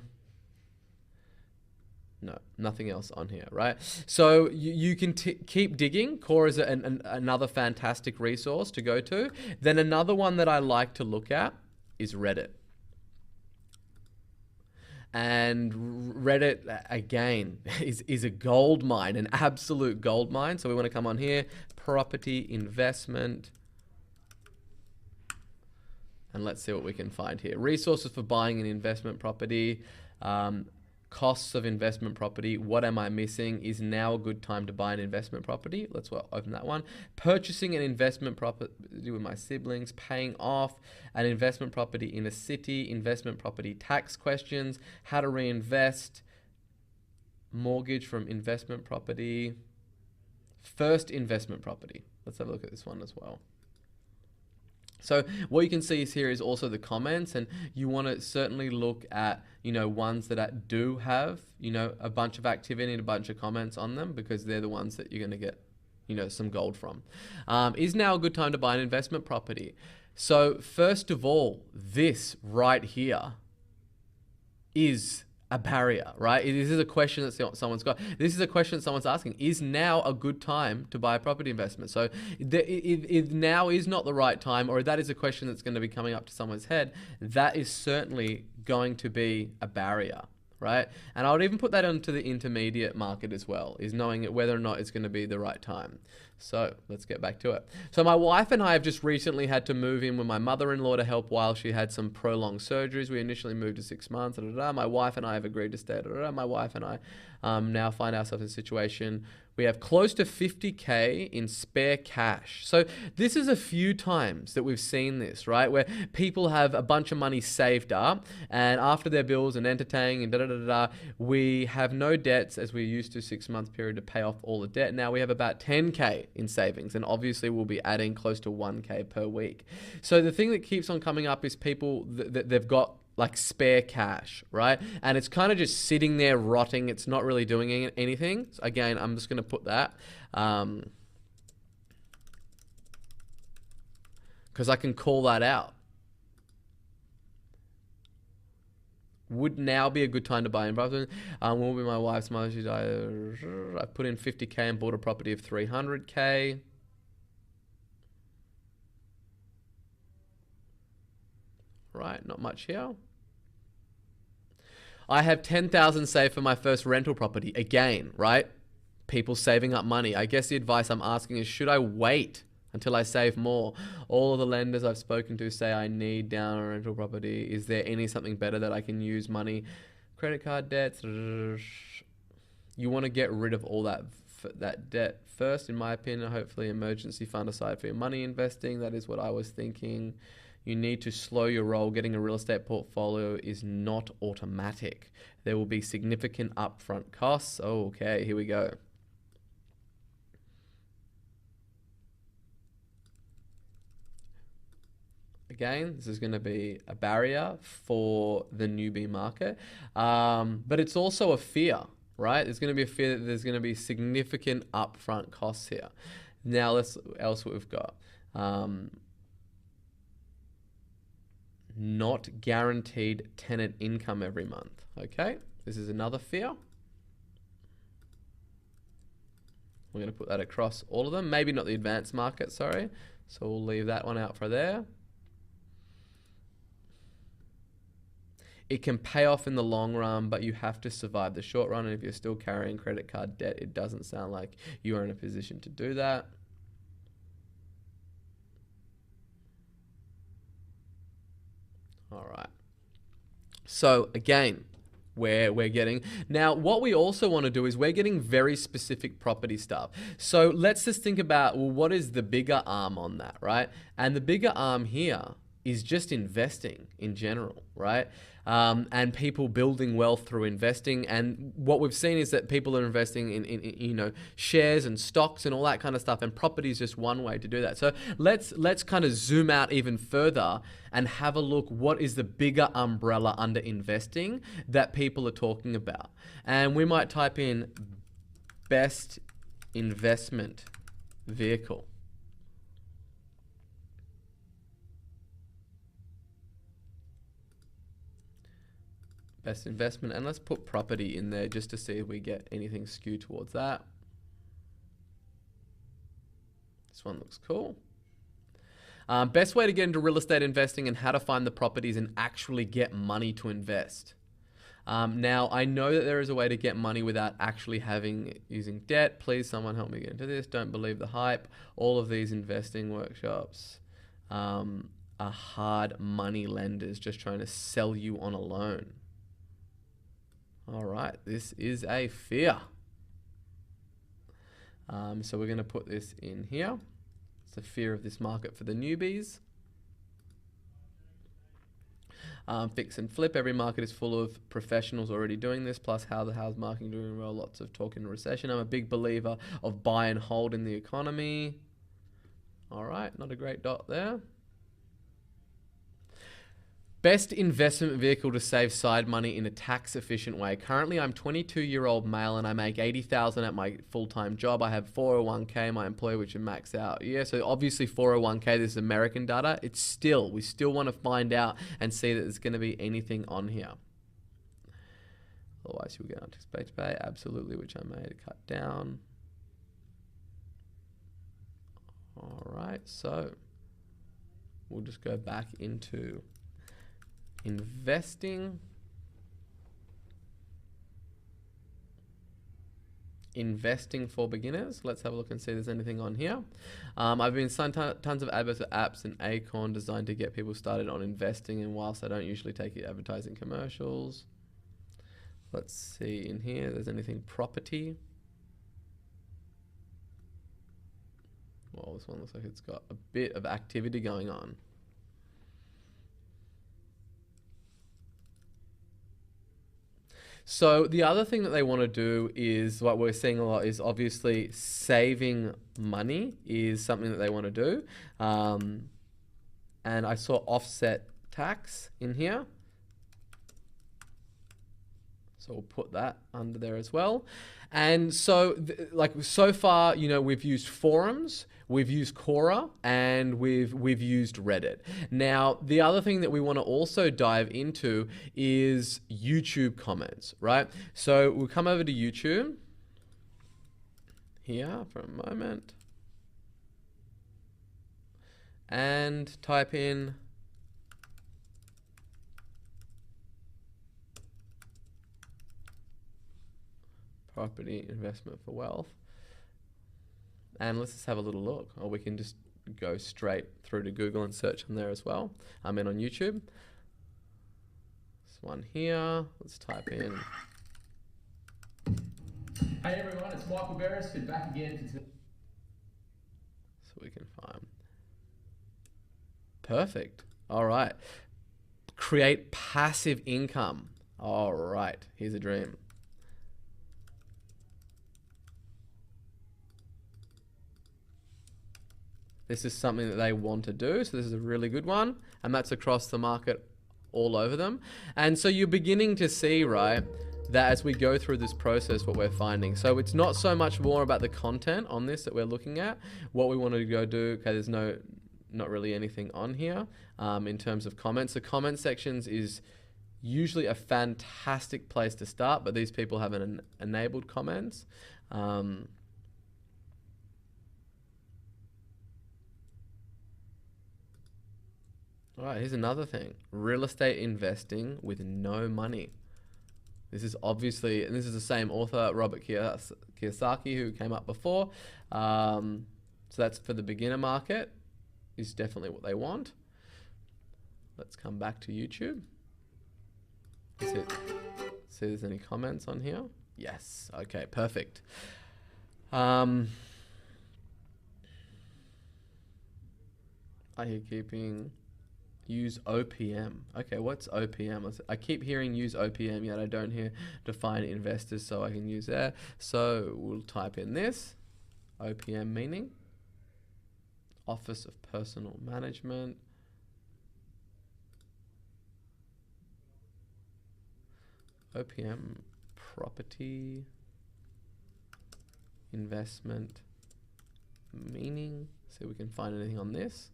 No, nothing else on here, right? So you can keep digging. Core is another fantastic resource to go to. Then another one that I like to look at is Reddit. And Reddit, again, is a gold mine, an absolute gold mine. So we want to come on here, property investment. And let's see what we can find here. Resources for buying an investment property. costs of investment property. What am I missing? Is now a good time to buy an investment property? Let's open that one. Purchasing an investment property with my siblings, paying off an investment property in a city, investment property tax questions, how to reinvest, mortgage from investment property, first investment property. Let's have a look at this one as well. So what you can see is here is also the comments, and you want to certainly look at, ones that do have, a bunch of activity and a bunch of comments on them, because they're the ones that you're going to get, some gold from. Is now a good time to buy an investment property? So first of all, this right here is a barrier, right? This is a question that someone's got. This is a question that someone's asking. Is now a good time to buy a property investment? So if now is not the right time, or that is a question that's going to be coming up to someone's head, that is certainly going to be a barrier, right? And I would even put that onto the intermediate market as well, is knowing whether or not it's going to be the right time. So let's get back to it. So my wife and I have just recently had to move in with my mother-in-law to help while she had some prolonged surgeries. We initially moved to 6 months. My wife and I have agreed to stay. My wife and I now find ourselves in a situation. We have close to 50K in spare cash. So this is a few times that we've seen this, right? Where people have a bunch of money saved up, and after their bills and entertaining and we have no debts, as we used to 6 month period to pay off all the debt. Now we have about 10K in savings, and obviously we'll be adding close to 1K per week. So the thing that keeps on coming up is people that they've got like spare cash, right? And it's kind of just sitting there rotting. It's not really doing anything. So again, I'm just going to put that because I can call that out. Would now be a good time to buy in. Will be my wife's mother. She died. I put in 50K and bought a property of 300K. Right, not much here. I have 10,000 saved for my first rental property. Again, right? People saving up money. I guess the advice I'm asking is, should I wait until I save more? All of the lenders I've spoken to say I need down a rental property. Is there something better that I can use money? Credit card debts. You want to get rid of all that debt first, in my opinion. Hopefully emergency fund aside for your money investing. That is what I was thinking. You need to slow your roll. Getting a real estate portfolio is not automatic. There will be significant upfront costs. Oh, okay, here we go. Again, this is going to be a barrier for the newbie market, but it's also a fear, right? There's going to be a fear that there's going to be significant upfront costs here. Now, let's else what we've got. Not guaranteed tenant income every month. Okay, this is another fear. We're going to put that across all of them. Maybe not the advanced market, sorry. So we'll leave that one out for there. It can pay off in the long run, but you have to survive the short run. And if you're still carrying credit card debt, it doesn't sound like you are in a position to do that. All right. So again, where we're getting now, what we also want to do is we're getting very specific property stuff. So let's just think about, well, what is the bigger arm on that, right? And the bigger arm here is just investing in general, right? And people building wealth through investing. And what we've seen is that people are investing in shares and stocks and all that kind of stuff. And property is just one way to do that. So let's kind of zoom out even further and have a look. What is the bigger umbrella under investing that people are talking about? And we might type in best investment vehicle. Best investment, and let's put property in there just to see if we get anything skewed towards that. This one looks cool. Best way to get into real estate investing and how to find the properties and actually get money to invest. Now, I know that there is a way to get money without actually using debt. Please, someone help me get into this. Don't believe the hype. All of these investing workshops are hard money lenders just trying to sell you on a loan. All right, this is a fear. So we're going to put this in here. It's the fear of this market for the newbies. Fix and flip. Every market is full of professionals already doing this, plus how the house market doing well. Lots of talk in recession. I'm a big believer of buy and hold in the economy. All right, not a great dot there. Best investment vehicle to save side money in a tax efficient way. Currently, I'm 22-year-old male and I make 80,000 at my full-time job. I have 401k, my employer, which is maxed out. Yeah, so obviously 401k, this is American data. We still want to find out and see that there's going to be anything on here. Otherwise, you'll get unexpected pay. Absolutely, which I made cut down. All right, so we'll just go back into investing. Investing for beginners. Let's have a look and see if there's anything on here. I've been seeing tons of adverts for apps and Acorn designed to get people started on investing, and whilst I don't usually take advertising commercials, let's see in here if there's anything property. Well, this one looks like it's got a bit of activity going on. So the other thing that they want to do is, what we're seeing a lot is obviously saving money is something that they want to do. And I saw offset tax in here. So we'll put that under there as well. And so so far, you know, we've used forums, we've used Quora, and we've used Reddit. Now, the other thing that we want to also dive into is YouTube comments, right? So we'll come over to YouTube here for a moment and type in property investment for wealth. And let's just have a little look. Or we can just go straight through to Google and search on there as well. I'm in on YouTube. This one here. Let's type in. Hey everyone, it's Michael Beresford back again for today. So we can find. Perfect. All right. Create passive income. All right. Here's a dream. This is something that they want to do. So this is a really good one. And that's across the market all over them. And so you're beginning to see, right, that as we go through this process, what we're finding. So it's not so much more about the content on this that we're looking at. What we want to go do, okay, there's not really anything on here in terms of comments. The comment sections is usually a fantastic place to start, but these people haven't enabled comments. All right, here's another thing. Real estate investing with no money. This is obviously, and this is the same author, Robert Kiyosaki, who came up before. So that's for the beginner market, is definitely what they want. Let's come back to YouTube. See if there's any comments on here. Yes, okay, perfect. Are you keeping... Use OPM. Okay, what's OPM? I keep hearing use OPM, yet I don't hear define investors, so I can use that. So we'll type in this. OPM meaning Office of Personal Management. OPM property investment meaning. See if we can find anything on this.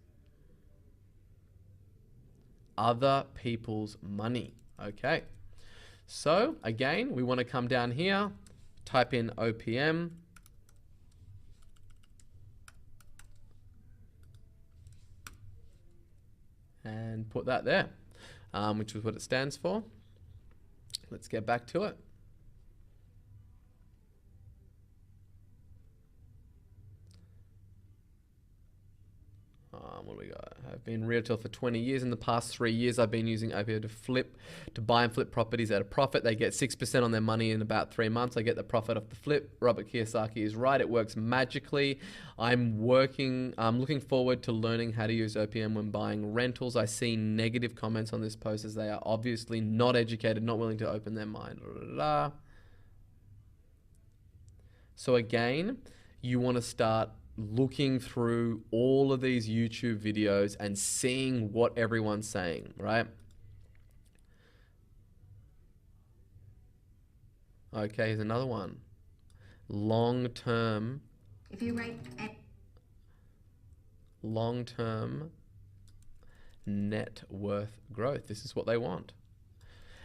Other people's money. Okay. So again, we want to come down here, type in OPM. And put that there, which is what it stands for. Let's get back to it. what do we got? I've been realtor for 20 years. In the past 3 years, I've been using OPO to buy and flip properties at a profit. They get 6% on their money in about 3 months. I get the profit off the flip. Robert Kiyosaki is right. It works magically. I'm looking forward to learning how to use OPM when buying rentals. I see negative comments on this post as they are obviously not educated, not willing to open their mind. So again, you want to start looking through all of these YouTube videos and seeing what everyone's saying, right? Okay, here's another one. Long-term net worth growth. This is what they want.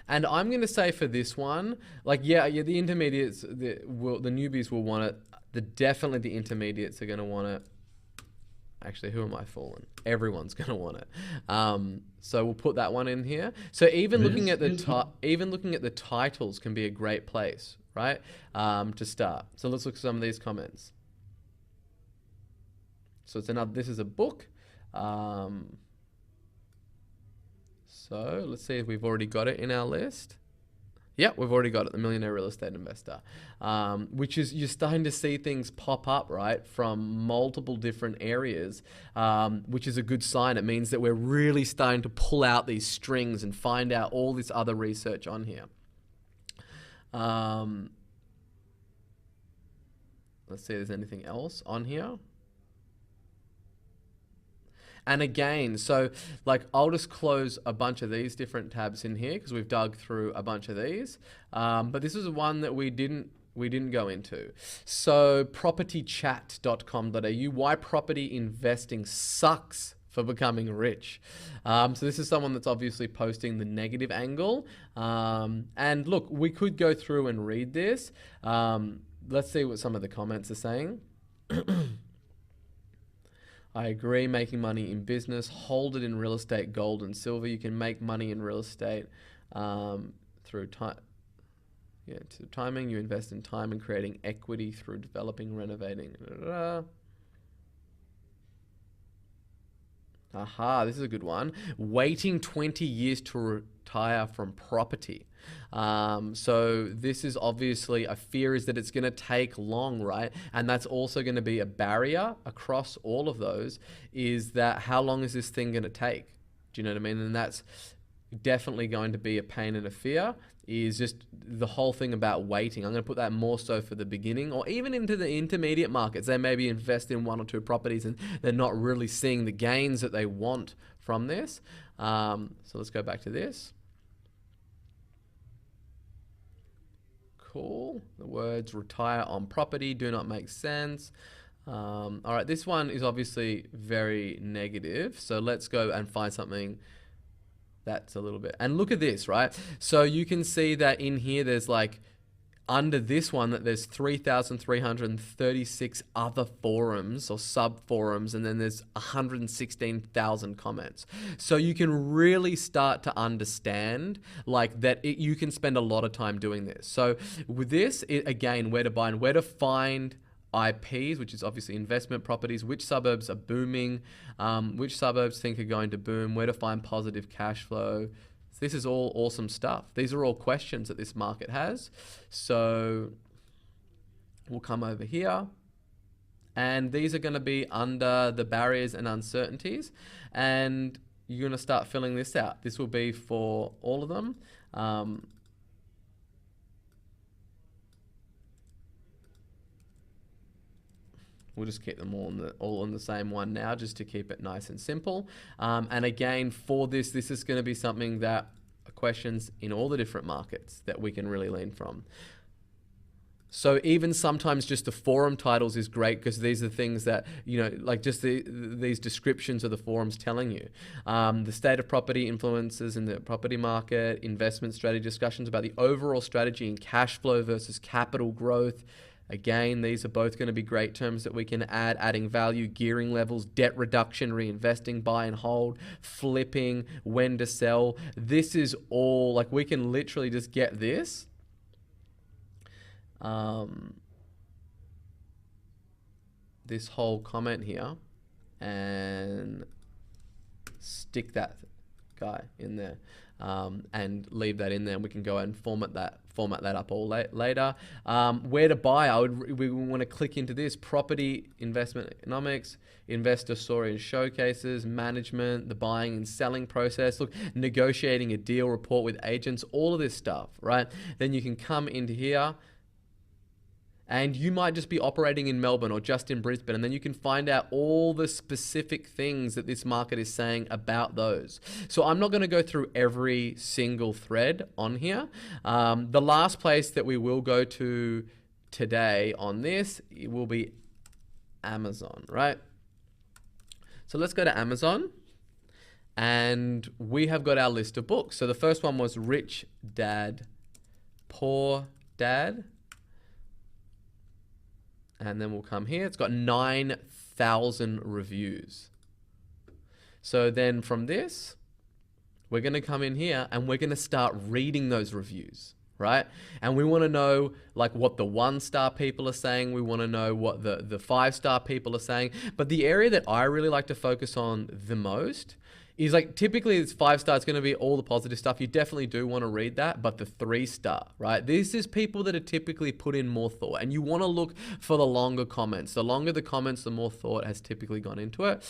And I'm going to say for this one, like, yeah, the intermediates, the newbies will want it. Definitely the intermediates are going to want it. Actually, who am I fooling? Everyone's going to want it. So we'll put that one in here. So even looking at the titles can be a great place, right? To start. So let's look at some of these comments. So this is a book. So let's see if we've already got it in our list. Yeah, we've already got it, The Millionaire Real Estate Investor, which is, you're starting to see things pop up, right, from multiple different areas, which is a good sign. It means that we're really starting to pull out these strings and find out all this other research on here. Let's see if there's anything else on here. And again, so like I'll just close a bunch of these different tabs in here because we've dug through a bunch of these. But this is one that we didn't go into. So propertychat.com.au, why property investing sucks for becoming rich. So this is someone that's obviously posting the negative angle. And look, we could go through and read this. Let's see what some of the comments are saying. I agree, making money in business, hold it in real estate, gold and silver. You can make money in real estate through time. Yeah, to timing, you invest in time and creating equity through developing, renovating. Aha, this is a good one. Waiting 20 years to retire from property. So this is obviously a fear, is that it's going to take long, right? And that's also going to be a barrier across all of those, is that how long is this thing going to take? Do you know what I mean? And that's definitely going to be a pain and a fear, is just the whole thing about waiting. I'm going to put that more so for the beginning, or even into the intermediate markets. They maybe invest in 1 or 2 properties and they're not really seeing the gains that they want from this. So let's go back to this. Cool. The words retire on property do not make sense. All right, this one is obviously very negative. So let's go and find something that's a little bit, and look at this, right? So you can see that in here, there's like, under this one, that there's 3,336 other forums or sub forums, and then there's 116,000 comments. So you can really start to understand like that you can spend a lot of time doing this. So with this, again, where to buy and where to find IPs, which is obviously investment properties, which suburbs are booming, which suburbs think are going to boom, where to find positive cash flow. This is all awesome stuff. These are all questions that this market has. So we'll come over here, and these are going to be under the barriers and uncertainties, and you're going to start filling this out. This will be for all of them. We'll just keep them all on the same one now, just to keep it nice and simple. And again, for this is going to be something that are questions in all the different markets that we can really lean from. So even sometimes just the forum titles is great, because these are things that, you know, like just these descriptions of the forums telling you. The state of property, influences in the property market, investment strategy, discussions about the overall strategy and cash flow versus capital growth. Again, these are both going to be great terms that we can add, adding value, gearing levels, debt reduction, reinvesting, buy and hold, flipping, when to sell. This is all, like, we can literally just get this. This whole comment here, and stick that guy in there and leave that in there. We can go and format that up all later. Where to buy? We want to click into this: property, investment economics, investor story and showcases, management, the buying and selling process. Look, negotiating a deal, report with agents, all of this stuff, right? Then you can come into here. And you might just be operating in Melbourne or just in Brisbane, and then you can find out all the specific things that this market is saying about those. So I'm not going to go through every single thread on here. The last place that we will go to today on this, it will be Amazon, right? So let's go to Amazon, and we have got our list of books. So the first one was Rich Dad, Poor Dad. And then we'll come here. It's got 9,000 reviews. So then from this, we're going to come in here and we're going to start reading those reviews, right? And we want to know like what the 1-star people are saying. We want to know what the 5-star people are saying. But the area that I really like to focus on the most is like, typically it's 5-star, it's going to be all the positive stuff. You definitely do want to read that, but the 3-star, right? This is people that are typically put in more thought, and you want to look for the longer comments. The longer the comments, the more thought has typically gone into it.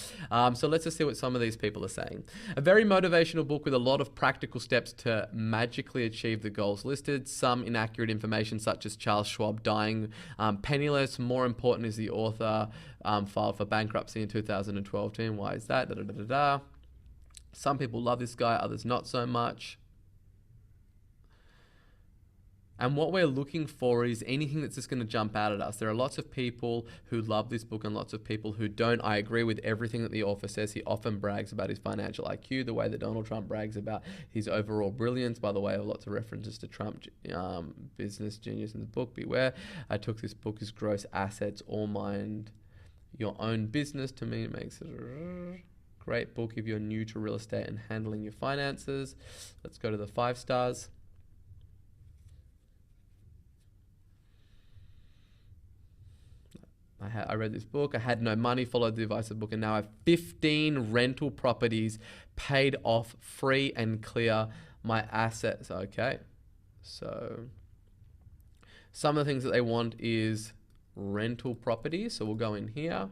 So let's just see what some of these people are saying. A very motivational book with a lot of practical steps to magically achieve the goals listed. Some inaccurate information such as Charles Schwab dying penniless. More important is the author filed for bankruptcy in 2012. Why is that? Da, da, da, da, da. Some people love this guy, others not so much. And what we're looking for is anything that's just going to jump out at us. There are lots of people who love this book and lots of people who don't. I agree with everything that the author says. He often brags about his financial IQ, the way that Donald Trump brags about his overall brilliance. By the way, lots of references to Trump, business genius in the book. Beware. I took this book as gross assets, all mind your own business. To me, it makes it great book if you're new to real estate and handling your finances. Let's go to the 5 stars. I read this book. I had no money, followed the advice of the book, and now I have 15 rental properties paid off, free and clear. My assets. Okay. So some of the things that they want is rental properties. So we'll go in here.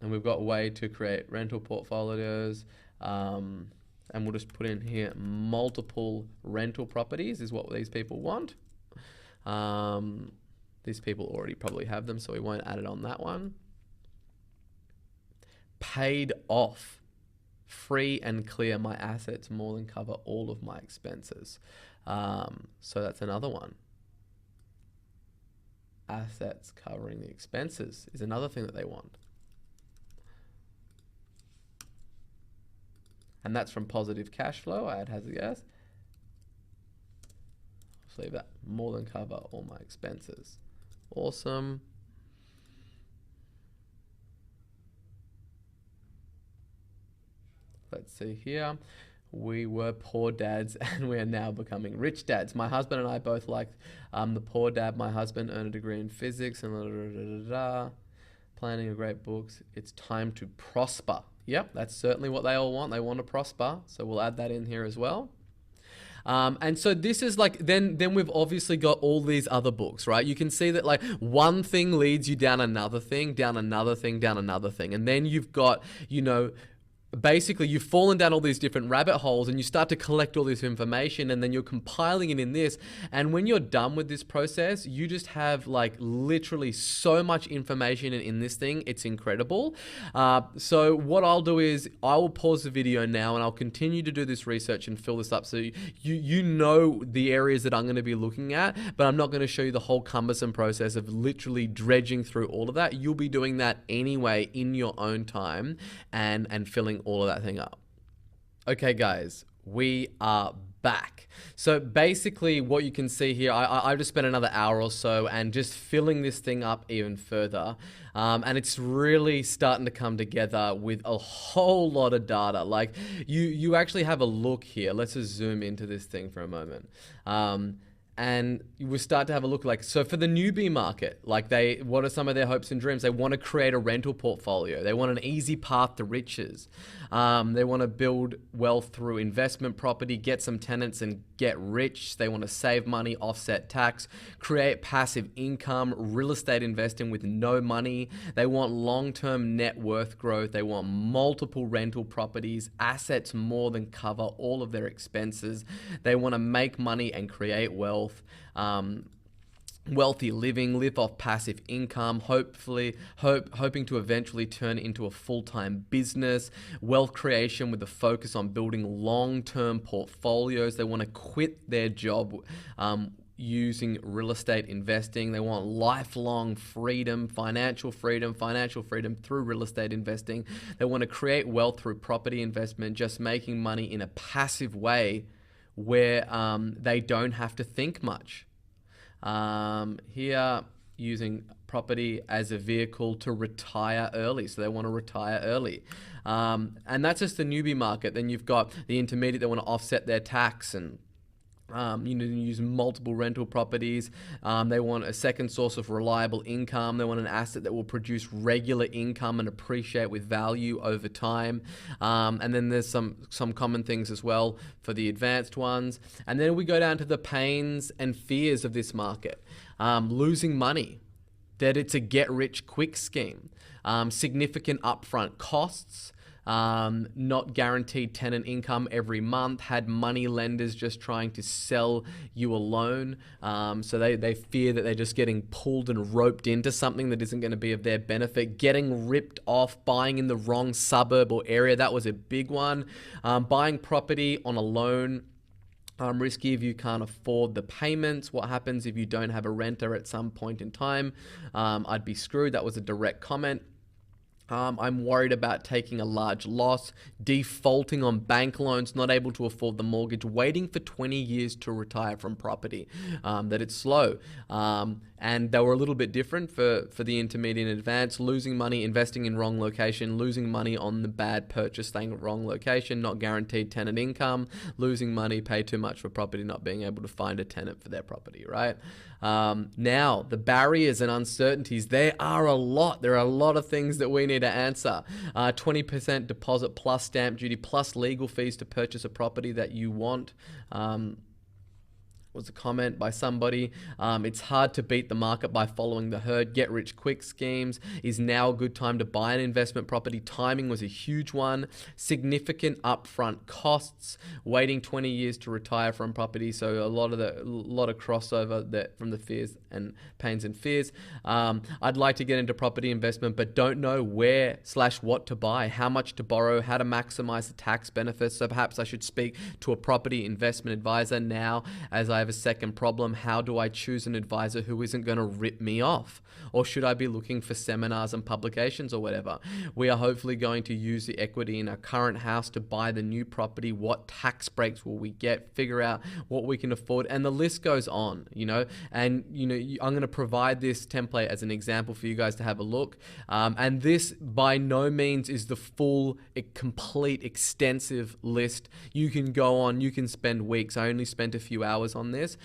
And we've got a way to create rental portfolios. And we'll just put in here multiple rental properties is what these people want. These people already probably have them, so we won't add it on that one. Paid off. Free and clear. My assets more than cover all of my expenses. So that's another one. Assets covering the expenses is another thing that they want. And that's from Positive Cash Flow. I had hazard guess. Let's leave that. More than cover all my expenses. Awesome. Let's see here. We were poor dads and we are now becoming rich dads. My husband and I both like the poor dad. My husband earned a degree in physics and planning a great books. It's time to prosper. Yep, that's certainly what they all want. They want to prosper. So we'll add that in here as well. And so this is like, then we've obviously got all these other books, right? You can see that like one thing leads you down another thing, down another thing, down another thing. And then you've got, you know, basically you've fallen down all these different rabbit holes and you start to collect all this information and then you're compiling it in this. And when you're done with this process, you just have like literally so much information in this thing. It's incredible. So what I'll do is I will pause the video now and I'll continue to do this research and fill this up. So you know the areas that I'm going to be looking at, but I'm not going to show you the whole cumbersome process of literally dredging through all of that. You'll be doing that anyway in your own time and filling all of that thing up. Okay, guys, we are back. So basically what you can see here, I just spent another hour or so and just filling this thing up even further. And it's really starting to come together with a whole lot of data. Like you actually have a look here. Let's just zoom into this thing for a moment. and we start to have a look like, so for the newbie market, like what are some of their hopes and dreams? They want to create a rental portfolio. They want an easy path to riches. They want to build wealth through investment property, get some tenants and get rich. They want to save money, offset tax, create passive income, real estate investing with no money. They want long-term net worth growth. They want multiple rental properties, assets more than cover all of their expenses. They want to make money and create wealth. Wealthy living, live off passive income, hoping to eventually turn into a full-time business, wealth creation with a focus on building long-term portfolios. They want to quit their job using real estate investing. They want lifelong freedom, financial freedom through real estate investing. They want to create wealth through property investment, just making money in a passive way where they don't have to think much. Here, using property as a vehicle to retire early. So they want to retire early. And that's just the newbie market. Then you've got the intermediate that want to offset their tax and use multiple rental properties. They want a second source of reliable income. They want an asset that will produce regular income and appreciate with value over time. And then there's some common things as well for the advanced ones. And then we go down to the pains and fears of this market. Losing money, that it's a get-rich-quick scheme. Significant upfront costs. Not guaranteed tenant income every month, had money lenders just trying to sell you a loan. So they fear that they're just getting pulled and roped into something that isn't going to be of their benefit, getting ripped off, buying in the wrong suburb or area. That was a big one. Buying property on a loan. Risky if you can't afford the payments. What happens if you don't have a renter at some point in time? I'd be screwed. That was a direct comment. I'm worried about taking a large loss, defaulting on bank loans, not able to afford the mortgage, waiting for 20 years to retire from property, that it's slow. And they were a little bit different for the intermediate and advanced, losing money, investing in wrong location, losing money on the bad purchase, staying at wrong location, not guaranteed tenant income, losing money, pay too much for property, not being able to find a tenant for their property, right? Now, the barriers and uncertainties, there are a lot. There are a lot of things that we need to answer. 20% deposit plus stamp duty plus legal fees to purchase a property that you want. Was a comment by somebody. It's hard to beat the market by following the herd. Get rich quick schemes. Is now a good time to buy an investment property? Timing was a huge one. Significant upfront costs. Waiting 20 years to retire from property. So a lot of crossover that from the fears and pains and fears. I'd like to get into property investment, but don't know where/what to buy, how much to borrow, how to maximize the tax benefits. So perhaps I should speak to a property investment advisor now, as I have a second problem. How do I choose an advisor who isn't going to rip me off? Or should I be looking for seminars and publications or whatever? We are hopefully going to use the equity in our current house to buy the new property. What tax breaks will we get? Figure out what we can afford. And the list goes on, and, I'm going to provide this template as an example for you guys to have a look. And this by no means is the full, complete, extensive list. You can go on, you can spend weeks. I only spent a few hours on this.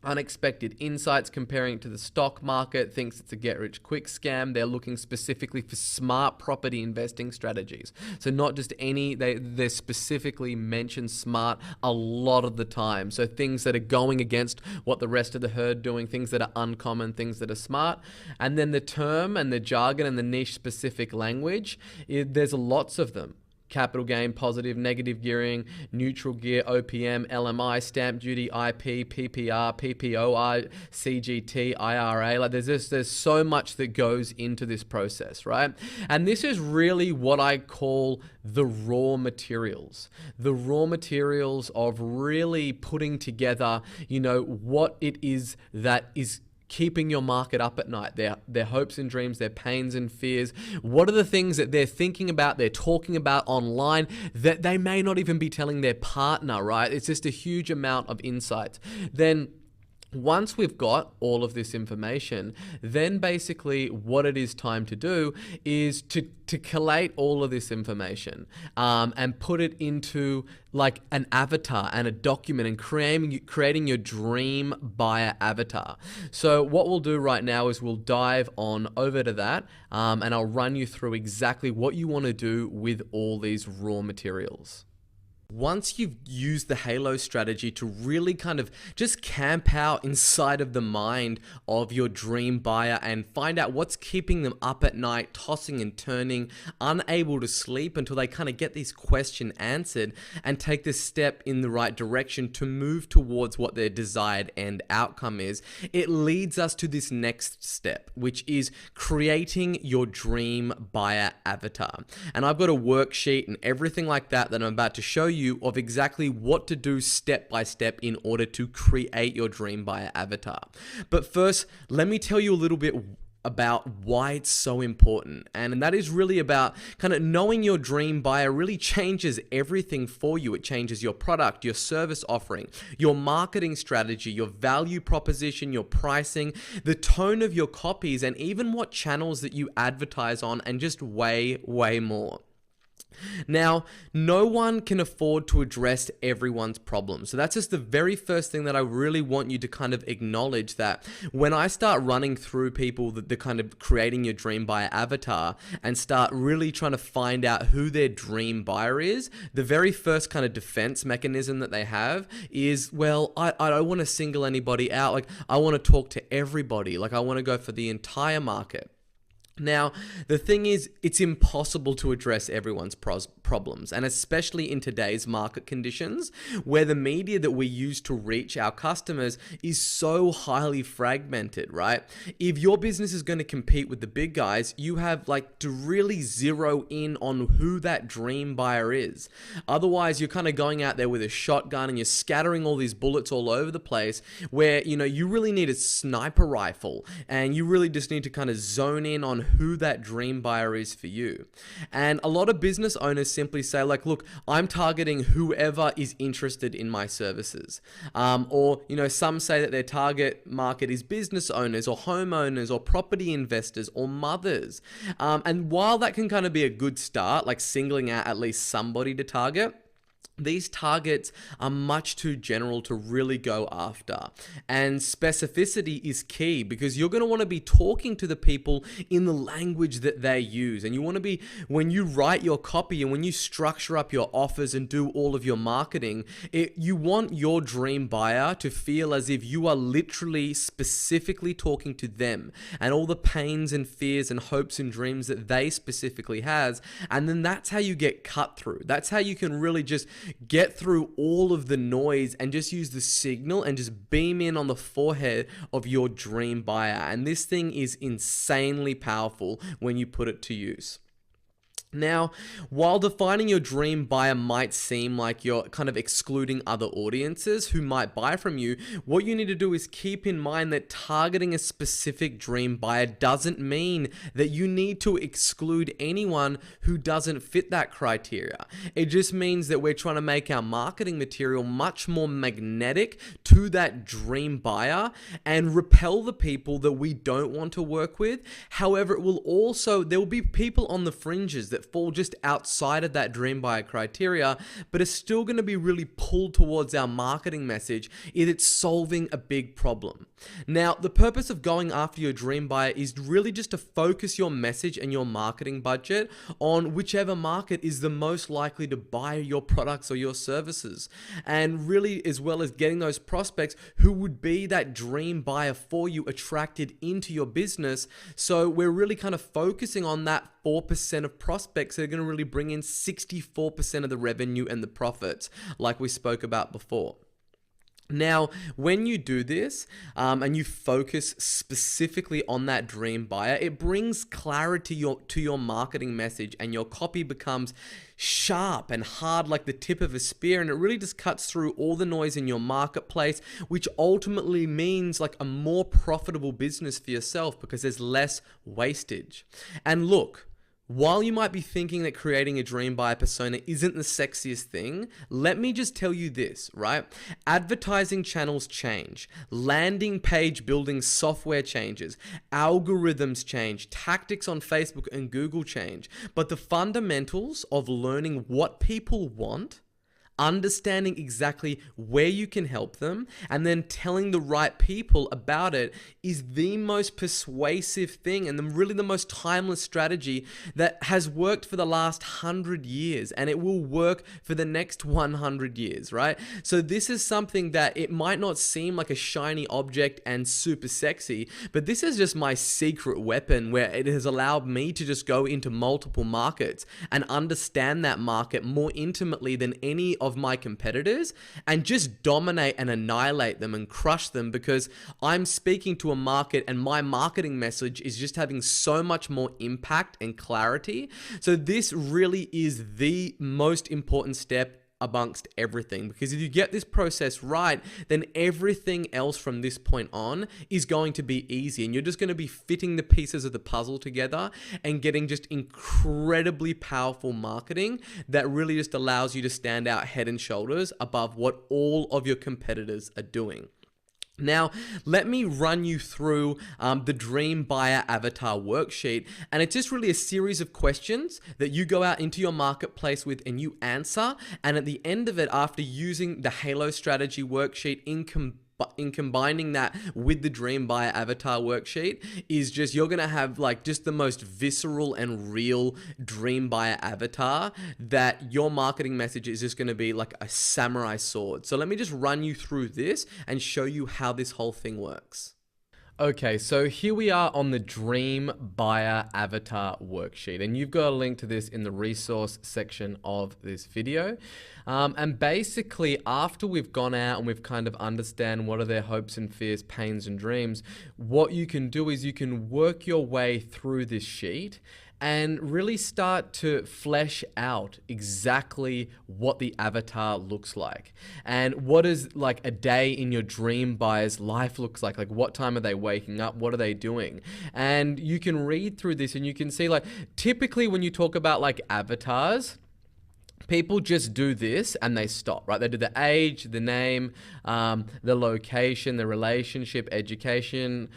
Unexpected insights comparing it to the stock market, thinks it's a get-rich-quick scam. They're looking specifically for smart property investing strategies. So not just any, they specifically mention smart a lot of the time. So things that are going against what the rest of the herd doing, things that are uncommon, things that are smart. And then the term and the jargon and the niche-specific language, there's lots of them. Capital gain, positive, negative gearing, neutral gear, OPM, LMI, stamp duty, IP, PPR, PPOR, CGT, IRA. Like there's so much that goes into this process, right? And this is really what I call the raw materials. The raw materials of really putting together, what it is that is keeping your market up at night, their hopes and dreams, their pains and fears. What are the things that they're thinking about, they're talking about online that they may not even be telling their partner, right? It's just a huge amount of insight. Then Once we've got all of this information, then basically what it is time to do is to collate all of this information and put it into like an avatar and a document and creating your dream buyer avatar. So what we'll do right now is we'll dive on over to that and I'll run you through exactly what you want to do with all these raw materials. Once you've used the Halo strategy to really kind of just camp out inside of the mind of your dream buyer and find out what's keeping them up at night, tossing and turning, unable to sleep until they kind of get this question answered and take this step in the right direction to move towards what their desired end outcome is, it leads us to this next step, which is creating your dream buyer avatar. And I've got a worksheet and everything like that I'm about to show you of exactly what to do step by step in order to create your dream buyer avatar. But first, let me tell you a little bit about why it's so important. And that is really about kind of knowing your dream buyer really changes everything for you. It changes your product, your service offering, your marketing strategy, your value proposition, your pricing, the tone of your copies, and even what channels that you advertise on, and just way, way more. Now, no one can afford to address everyone's problems. So that's just the very first thing that I really want you to kind of acknowledge, that when I start running through people that they're kind of creating your dream buyer avatar and start really trying to find out who their dream buyer is, the very first kind of defense mechanism that they have is, well, I don't want to single anybody out. Like, I want to talk to everybody. Like, I want to go for the entire market. Now, the thing is, it's impossible to address everyone's problems, and especially in today's market conditions, where the media that we use to reach our customers is so highly fragmented, right? If your business is going to compete with the big guys, you have like to really zero in on who that dream buyer is. Otherwise, you're kind of going out there with a shotgun and you're scattering all these bullets all over the place, where, you know, you really need a sniper rifle and you really just need to kind of zone in on who that dream buyer is for you. And a lot of business owners simply say, like, look, I'm targeting whoever is interested in my services. Or, you know, some say that their target market is business owners or homeowners or property investors or mothers. And while that can kind of be a good start, like singling out at least somebody to target, these targets are much too general to really go after. And specificity is key, because you're going to want to be talking to the people in the language that they use. And you want to be, when you write your copy and when you structure up your offers and do all of your marketing, you want your dream buyer to feel as if you are literally specifically talking to them and all the pains and fears and hopes and dreams that they specifically has. And then that's how you get cut through. That's how you can really just get through all of the noise and just use the signal and just beam in on the forehead of your dream buyer. And this thing is insanely powerful when you put it to use. Now, while defining your dream buyer might seem like you're kind of excluding other audiences who might buy from you, what you need to do is keep in mind that targeting a specific dream buyer doesn't mean that you need to exclude anyone who doesn't fit that criteria. It just means that we're trying to make our marketing material much more magnetic to that dream buyer and repel the people that we don't want to work with. However, there will be people on the fringes that fall just outside of that dream buyer criteria, but are still going to be really pulled towards our marketing message if it's solving a big problem. Now, the purpose of going after your dream buyer is really just to focus your message and your marketing budget on whichever market is the most likely to buy your products or your services. And really, as well as getting those prospects who would be that dream buyer for you attracted into your business. So we're really kind of focusing on that 4% of prospects that are going to really bring in 64% of the revenue and the profits, like we spoke about before. Now, when you do this and you focus specifically on that dream buyer, it brings clarity to your marketing message, and your copy becomes sharp and hard like the tip of a spear, and it really just cuts through all the noise in your marketplace, which ultimately means like a more profitable business for yourself because there's less wastage. And look, while you might be thinking that creating a dream buyer persona isn't the sexiest thing, let me just tell you this, right? Advertising channels change, landing page building software changes, algorithms change, tactics on Facebook and Google change, but the fundamentals of learning what people want, understanding exactly where you can help them, and then telling the right people about it is the most persuasive thing and really the most timeless strategy that has worked for the last 100 years, and it will work for the next 100 years, right? So this is something that it might not seem like a shiny object and super sexy, but this is just my secret weapon where it has allowed me to just go into multiple markets and understand that market more intimately than any of my competitors and just dominate and annihilate them and crush them, because I'm speaking to a market and my marketing message is just having so much more impact and clarity. So this really is the most important step amongst everything, because if you get this process right, then everything else from this point on is going to be easy, and you're just going to be fitting the pieces of the puzzle together and getting just incredibly powerful marketing that really just allows you to stand out head and shoulders above what all of your competitors are doing. Now, let me run you through the Dream Buyer Avatar worksheet, and it's just really a series of questions that you go out into your marketplace with and you answer, and at the end of it, after using the Halo Strategy worksheet in combining that with the Dream Buyer Avatar worksheet, is just you're gonna have like just the most visceral and real Dream Buyer avatar that your marketing message is just gonna be like a samurai sword. So let me just run you through this and show you how this whole thing works. Okay, so here we are on the Dream Buyer Avatar worksheet, and you've got a link to this in the resource section of this video. And basically, after we've gone out and we've kind of understand what are their hopes and fears, pains and dreams, what you can do is you can work your way through this sheet and really start to flesh out exactly what the avatar looks like and what is like a day in your dream buyer's life looks like what time are they waking up, what are they doing. And you can read through this and you can see, like, typically when you talk about like avatars, people just do this and they stop, right? They do the age, the name, the location, the relationship, education,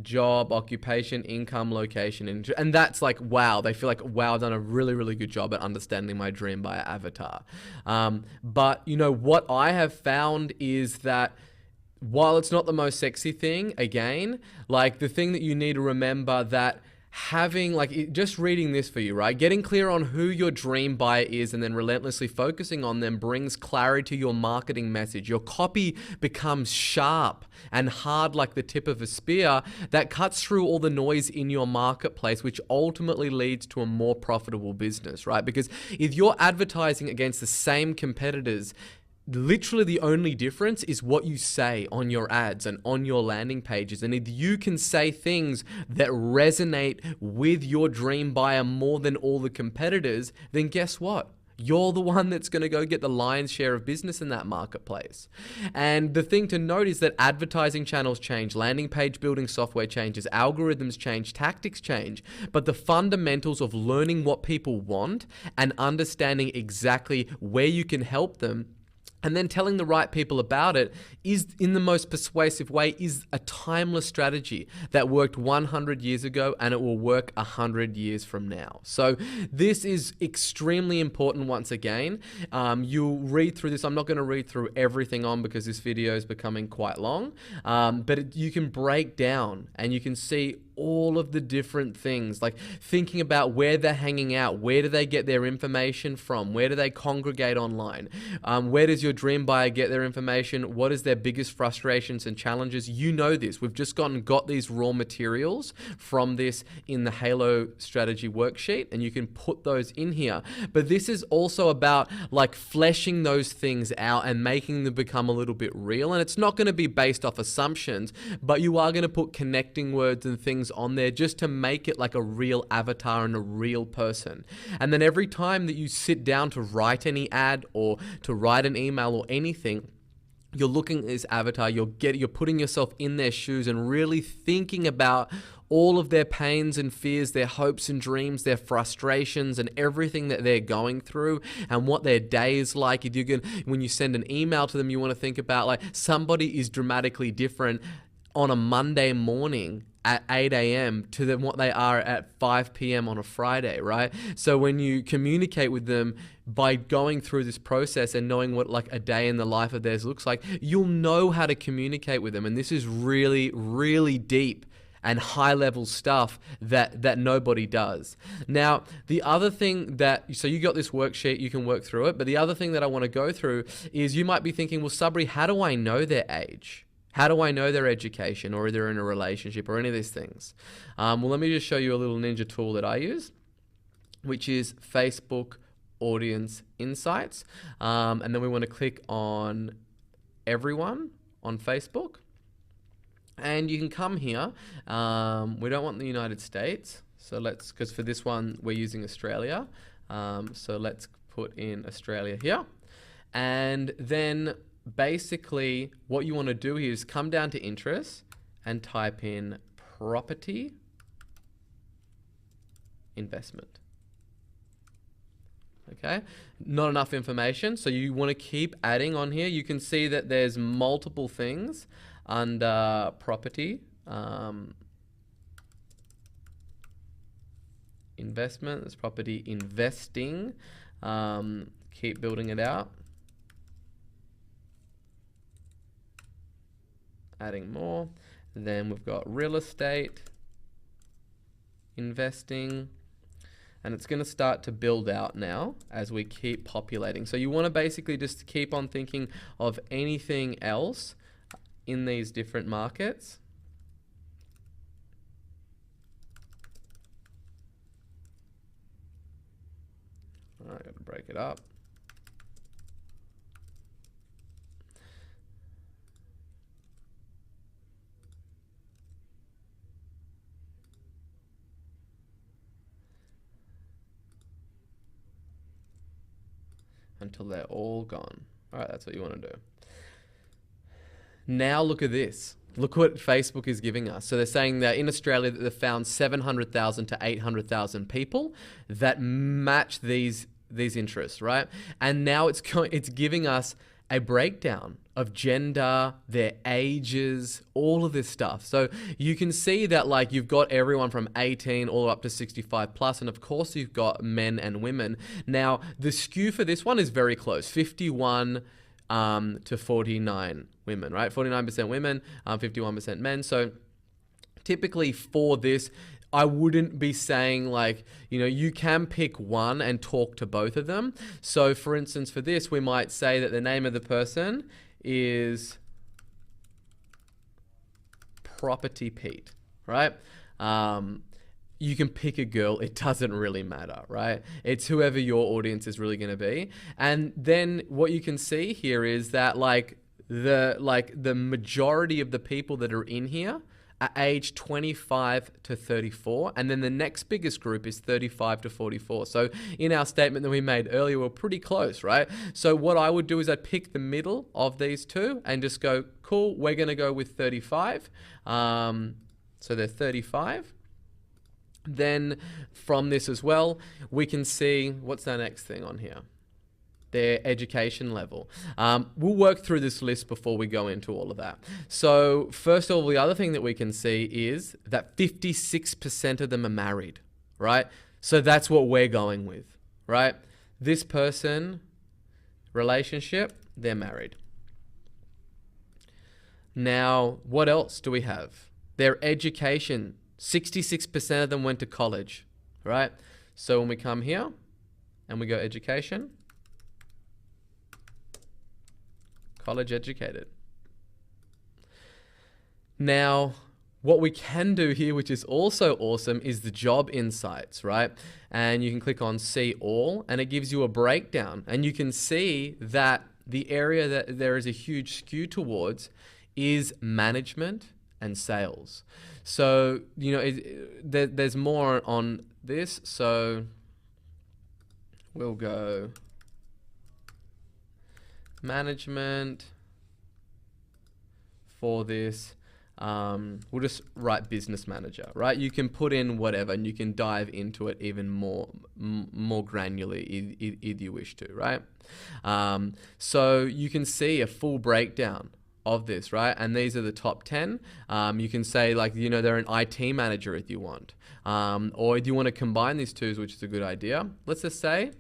job, occupation, income, location, and that's like, wow, they feel like, wow, I've done a really, really good job at understanding my dream buyer avatar. But you know, what I have found is that while it's not the most sexy thing, again, like the thing that you need to remember that having, like, just reading this for you, right? Getting clear on who your dream buyer is and then relentlessly focusing on them brings clarity to your marketing message. Your copy becomes sharp and hard like the tip of a spear that cuts through all the noise in your marketplace, which ultimately leads to a more profitable business, right? Because if you're advertising against the same competitors, literally the only difference is what you say on your ads and on your landing pages. And if you can say things that resonate with your dream buyer more than all the competitors, then guess what? You're the one that's going to go get the lion's share of business in that marketplace. And the thing to note is that advertising channels change, landing page building software changes, algorithms change, tactics change, but the fundamentals of learning what people want and understanding exactly where you can help them and then telling the right people about it is, in the most persuasive way, is a timeless strategy that worked 100 years ago and it will work 100 years from now. So this is extremely important once again. You'll read through this. I'm not going to read through everything on because this video is becoming quite long, but you can break down and you can see all of the different things, like thinking about where they're hanging out, where do they get their information from, where do they congregate online, where does your dream buyer get their information, what is their biggest frustrations and challenges. You know this. We've just got these raw materials from this in the Halo Strategy worksheet, and you can put those in here. But this is also about like fleshing those things out and making them become a little bit real. And it's not going to be based off assumptions, but you are going to put connecting words and things on there just to make it like a real avatar and a real person. And then every time that you sit down to write any ad or to write an email or anything, you're looking at this avatar, you're putting yourself in their shoes and really thinking about all of their pains and fears, their hopes and dreams, their frustrations, and everything that they're going through, and what their day is like. If you're when you send an email to them, you want to think about like somebody is dramatically different on a Monday morning at 8 a.m. to them what they are at 5 p.m. on a Friday, right? So when you communicate with them by going through this process and knowing what like a day in the life of theirs looks like, you'll know how to communicate with them. And this is really, really deep and high level stuff that nobody does. Now, the other thing so you got this worksheet, you can work through it, but the other thing that I want to go through is you might be thinking, well, Sabri, how do I know their age? How do I know their education, or they're in a relationship, or any of these things? Well, let me just show you a little ninja tool that I use, which is Facebook Audience Insights. And then we want to click on everyone on Facebook. And you can come here. We don't want the United States. So because for this one, we're using Australia. So let's put in Australia here. And then basically what you want to do here is come down to interests and type in property investment. Okay, not enough information, so you want to keep adding on here. You can see that there's multiple things under property investment. There's property investing. Keep building it out. Adding more. Then we've got real estate investing, and it's going to start to build out now as we keep populating. So you want to basically just keep on thinking of anything else in these different markets. All right, got to break it up. Until they're all gone. All right, that's what you want to do. Now look at this. Look what Facebook is giving us. So they're saying that in Australia that they've found 700,000 to 800,000 people that match these interests, right? And now it's giving us a breakdown of gender, their ages, all of this stuff. So you can see that like you've got everyone from 18 all up to 65 plus, and of course you've got men and women. Now the skew for this one is very close, 51 to 49 women, right? 49% women, 51% men. So typically for this, I wouldn't be saying like, you can pick one and talk to both of them. So for instance, for this, we might say that the name of the person is Property Pete, right? You can pick a girl. It doesn't really matter, right? It's whoever your audience is really going to be. And then what you can see here is that the majority of the people that are in here are age 25 to 34, and then the next biggest group is 35 to 44. So in our statement that we made earlier, we're pretty close, right? So what I would do is I'd pick the middle of these two and just go, cool, we're going to go with 35. So they're 35. Then from this as well, we can see, what's the next thing on here? Their education level. We'll work through this list before we go into all of that. So first of all, the other thing that we can see is that 56% of them are married, right? So that's what we're going with, right? This person, relationship, they're married. Now, what else do we have? Their education, 66% of them went to college, right? So when we come here and we go education, college educated. Now, what we can do here, which is also awesome, is the job insights, right? And you can click on see all, and it gives you a breakdown. And you can see that the area that there is a huge skew towards is management and sales. So, there's more on this. So we'll go management for this. we'll just write business manager, right? You can put in whatever and you can dive into it even more granularly if you wish to, right? So you can see a full breakdown of this, right? And these are the top 10. You can say like, they're an IT manager if you want. Or if you want to combine these two, which is a good idea. Let's just say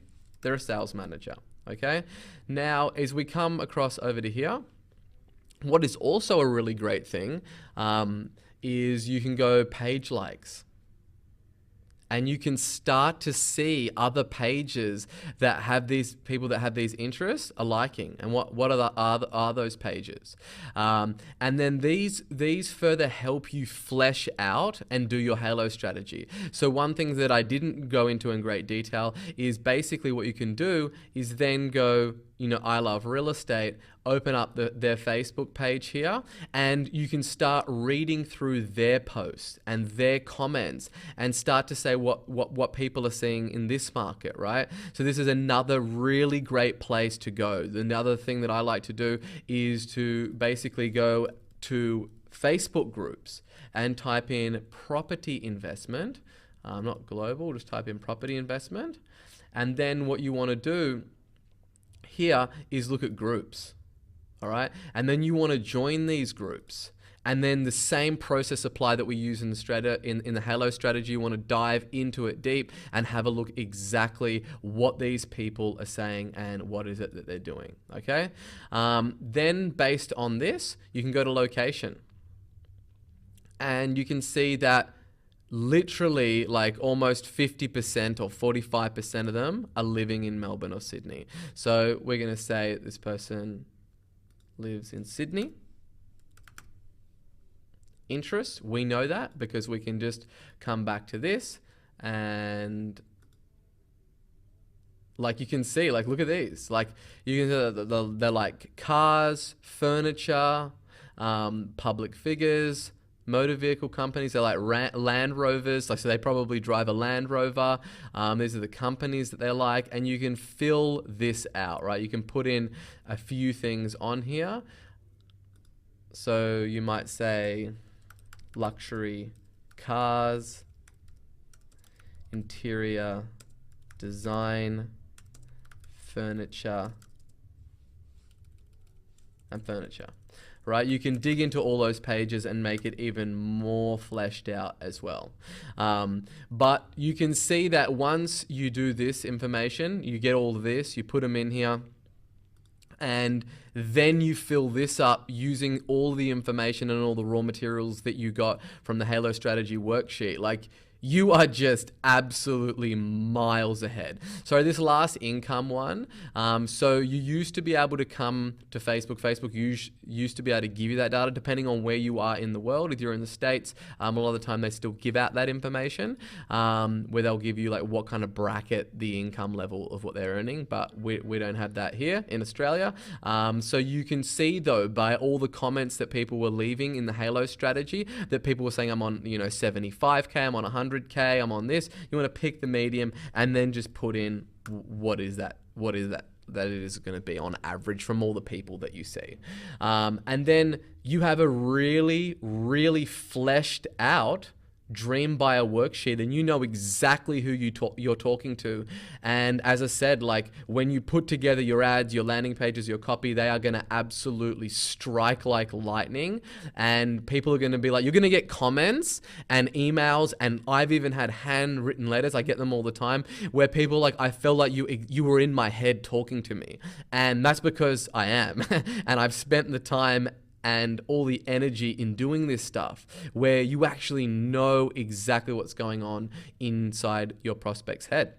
they're a sales manager, okay? Now, as we come across over to here, what is also a really great thing is you can go page likes. And you can start to see other pages that have these people that have these interests are liking. And what are those pages? And then these further help you flesh out and do your Halo strategy. So one thing that I didn't go into in great detail is basically what you can do is then go, I love real estate, open up their Facebook page here, and you can start reading through their posts and their comments and start to say what people are seeing in this market, right? So this is another really great place to go. Another thing that I like to do is to basically go to Facebook groups and type in property investment, not global, just type in property investment. And then what you want to do here is look at groups, all right? And then you want to join these groups. And then the same process apply that we use in the Halo strategy. You want to dive into it deep and have a look exactly what these people are saying and what is it that they're doing, okay? Then based on this, you can go to location. And you can see that literally like almost 50% or 45% of them are living in Melbourne or Sydney. So we're going to say this person lives in Sydney. Interests, we know that because we can just come back to this and like you can see, like look at these. Like you can they're like cars, furniture, public figures, motor vehicle companies. They're like Land Rovers, like so they probably drive a Land Rover. These are the companies that they're like, and you can fill this out, right? You can put in a few things on here. So you might say luxury cars, interior design, furniture, and furniture. Right, you can dig into all those pages and make it even more fleshed out as well. But you can see that once you do this information, you get all of this, you put them in here, and then you fill this up using all the information and all the raw materials that you got from the Halo strategy worksheet. Like, you are just absolutely miles ahead. So this last income one, so you used to be able to come to Facebook. Facebook used to be able to give you that data depending on where you are in the world. If you're in the States, a lot of the time they still give out that information where they'll give you like what kind of bracket the income level of what they're earning, but we don't have that here in Australia. So you can see though by all the comments that people were leaving in the Halo strategy that people were saying I'm on 75k, I'm on 100k, I'm on this. You want to pick the medium and then just put in what is that it is going to be on average from all the people that you see. And then you have a really, really fleshed out Dream Buyer worksheet, and you know exactly who you're talking to. And as I said, like when you put together your ads, your landing pages, your copy, they are going to absolutely strike like lightning. And people are going to be like, you're going to get comments and emails, and I've even had handwritten letters, I get them all the time, where people like, I felt like you were in my head talking to me. And that's because I am. And I've spent the time and all the energy in doing this stuff where you actually know exactly what's going on inside your prospect's head.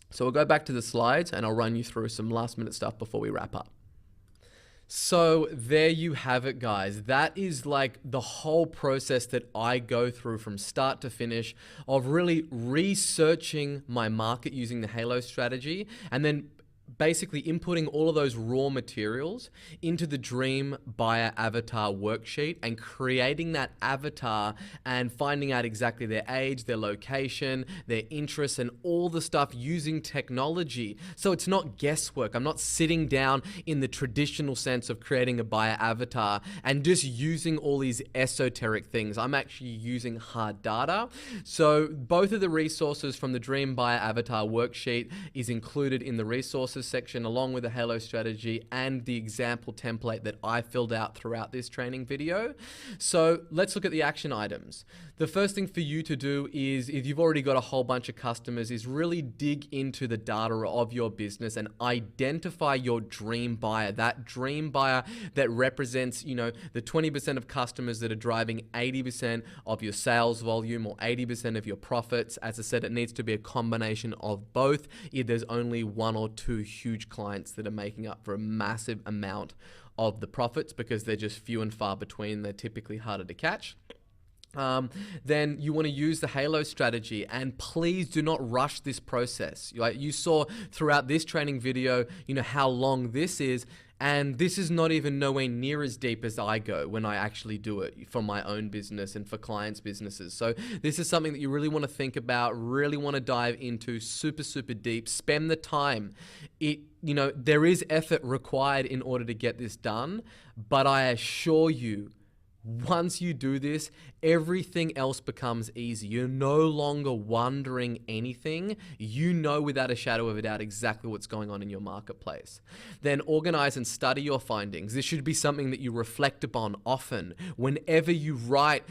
So we'll go back to the slides and I'll run you through some last minute stuff before we wrap up. So there you have it, guys. That is like the whole process that I go through from start to finish of really researching my market using the Halo strategy and then basically inputting all of those raw materials into the Dream Buyer Avatar worksheet and creating that avatar and finding out exactly their age, their location, their interests, and all the stuff using technology. So it's not guesswork. I'm not sitting down in the traditional sense of creating a buyer avatar and just using all these esoteric things. I'm actually using hard data. So both of the resources from the Dream Buyer Avatar worksheet is included in the resources section, along with the Halo strategy and the example template that I filled out throughout this training video. So let's look at the action items. The first thing for you to do is, if you've already got a whole bunch of customers, is really dig into the data of your business and identify your dream buyer, that dream buyer that represents, the 20% of customers that are driving 80% of your sales volume or 80% of your profits. As I said, it needs to be a combination of both if there's only one or two huge clients that are making up for a massive amount of the profits, because they're just few and far between. They're typically harder to catch. Then you want to use the Halo strategy, and please do not rush this process. You saw throughout this training video, how long this is, and this is not even nowhere near as deep as I go when I actually do it for my own business and for clients' businesses. So this is something that you really want to think about, really want to dive into super, super deep, spend the time. There is effort required in order to get this done, but I assure you, once you do this, everything else becomes easy. You're no longer wondering anything. You know without a shadow of a doubt exactly what's going on in your marketplace. Then organize and study your findings. This should be something that you reflect upon often. Whenever you write,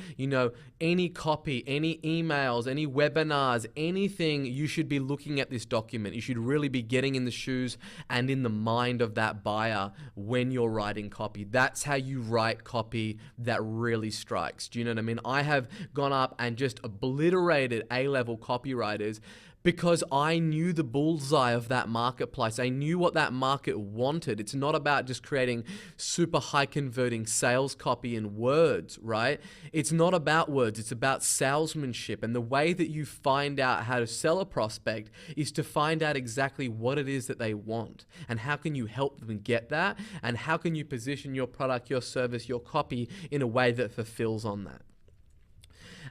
any copy, any emails, any webinars, anything, you should be looking at this document. You should really be getting in the shoes and in the mind of that buyer when you're writing copy. That's how you write copy that really strikes. Do you know what I mean? I have gone up and just obliterated A-level copywriters because I knew the bullseye of that marketplace. I knew what that market wanted. It's not about just creating super high converting sales copy in words, right? It's not about words. It's about salesmanship. And the way that you find out how to sell a prospect is to find out exactly what it is that they want and how can you help them get that, and how can you position your product, your service, your copy in a way that fulfills on that.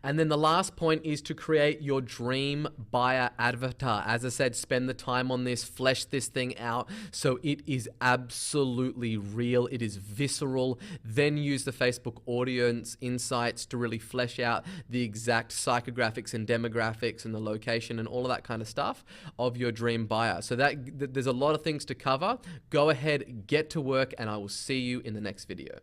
And then the last point is to create your dream buyer avatar. As I said, spend the time on this, flesh this thing out so it is absolutely real, it is visceral. Then use the Facebook audience insights to really flesh out the exact psychographics and demographics and the location and all of that kind of stuff of your dream buyer. So there's a lot of things to cover. Go ahead, get to work, and I will see you in the next video.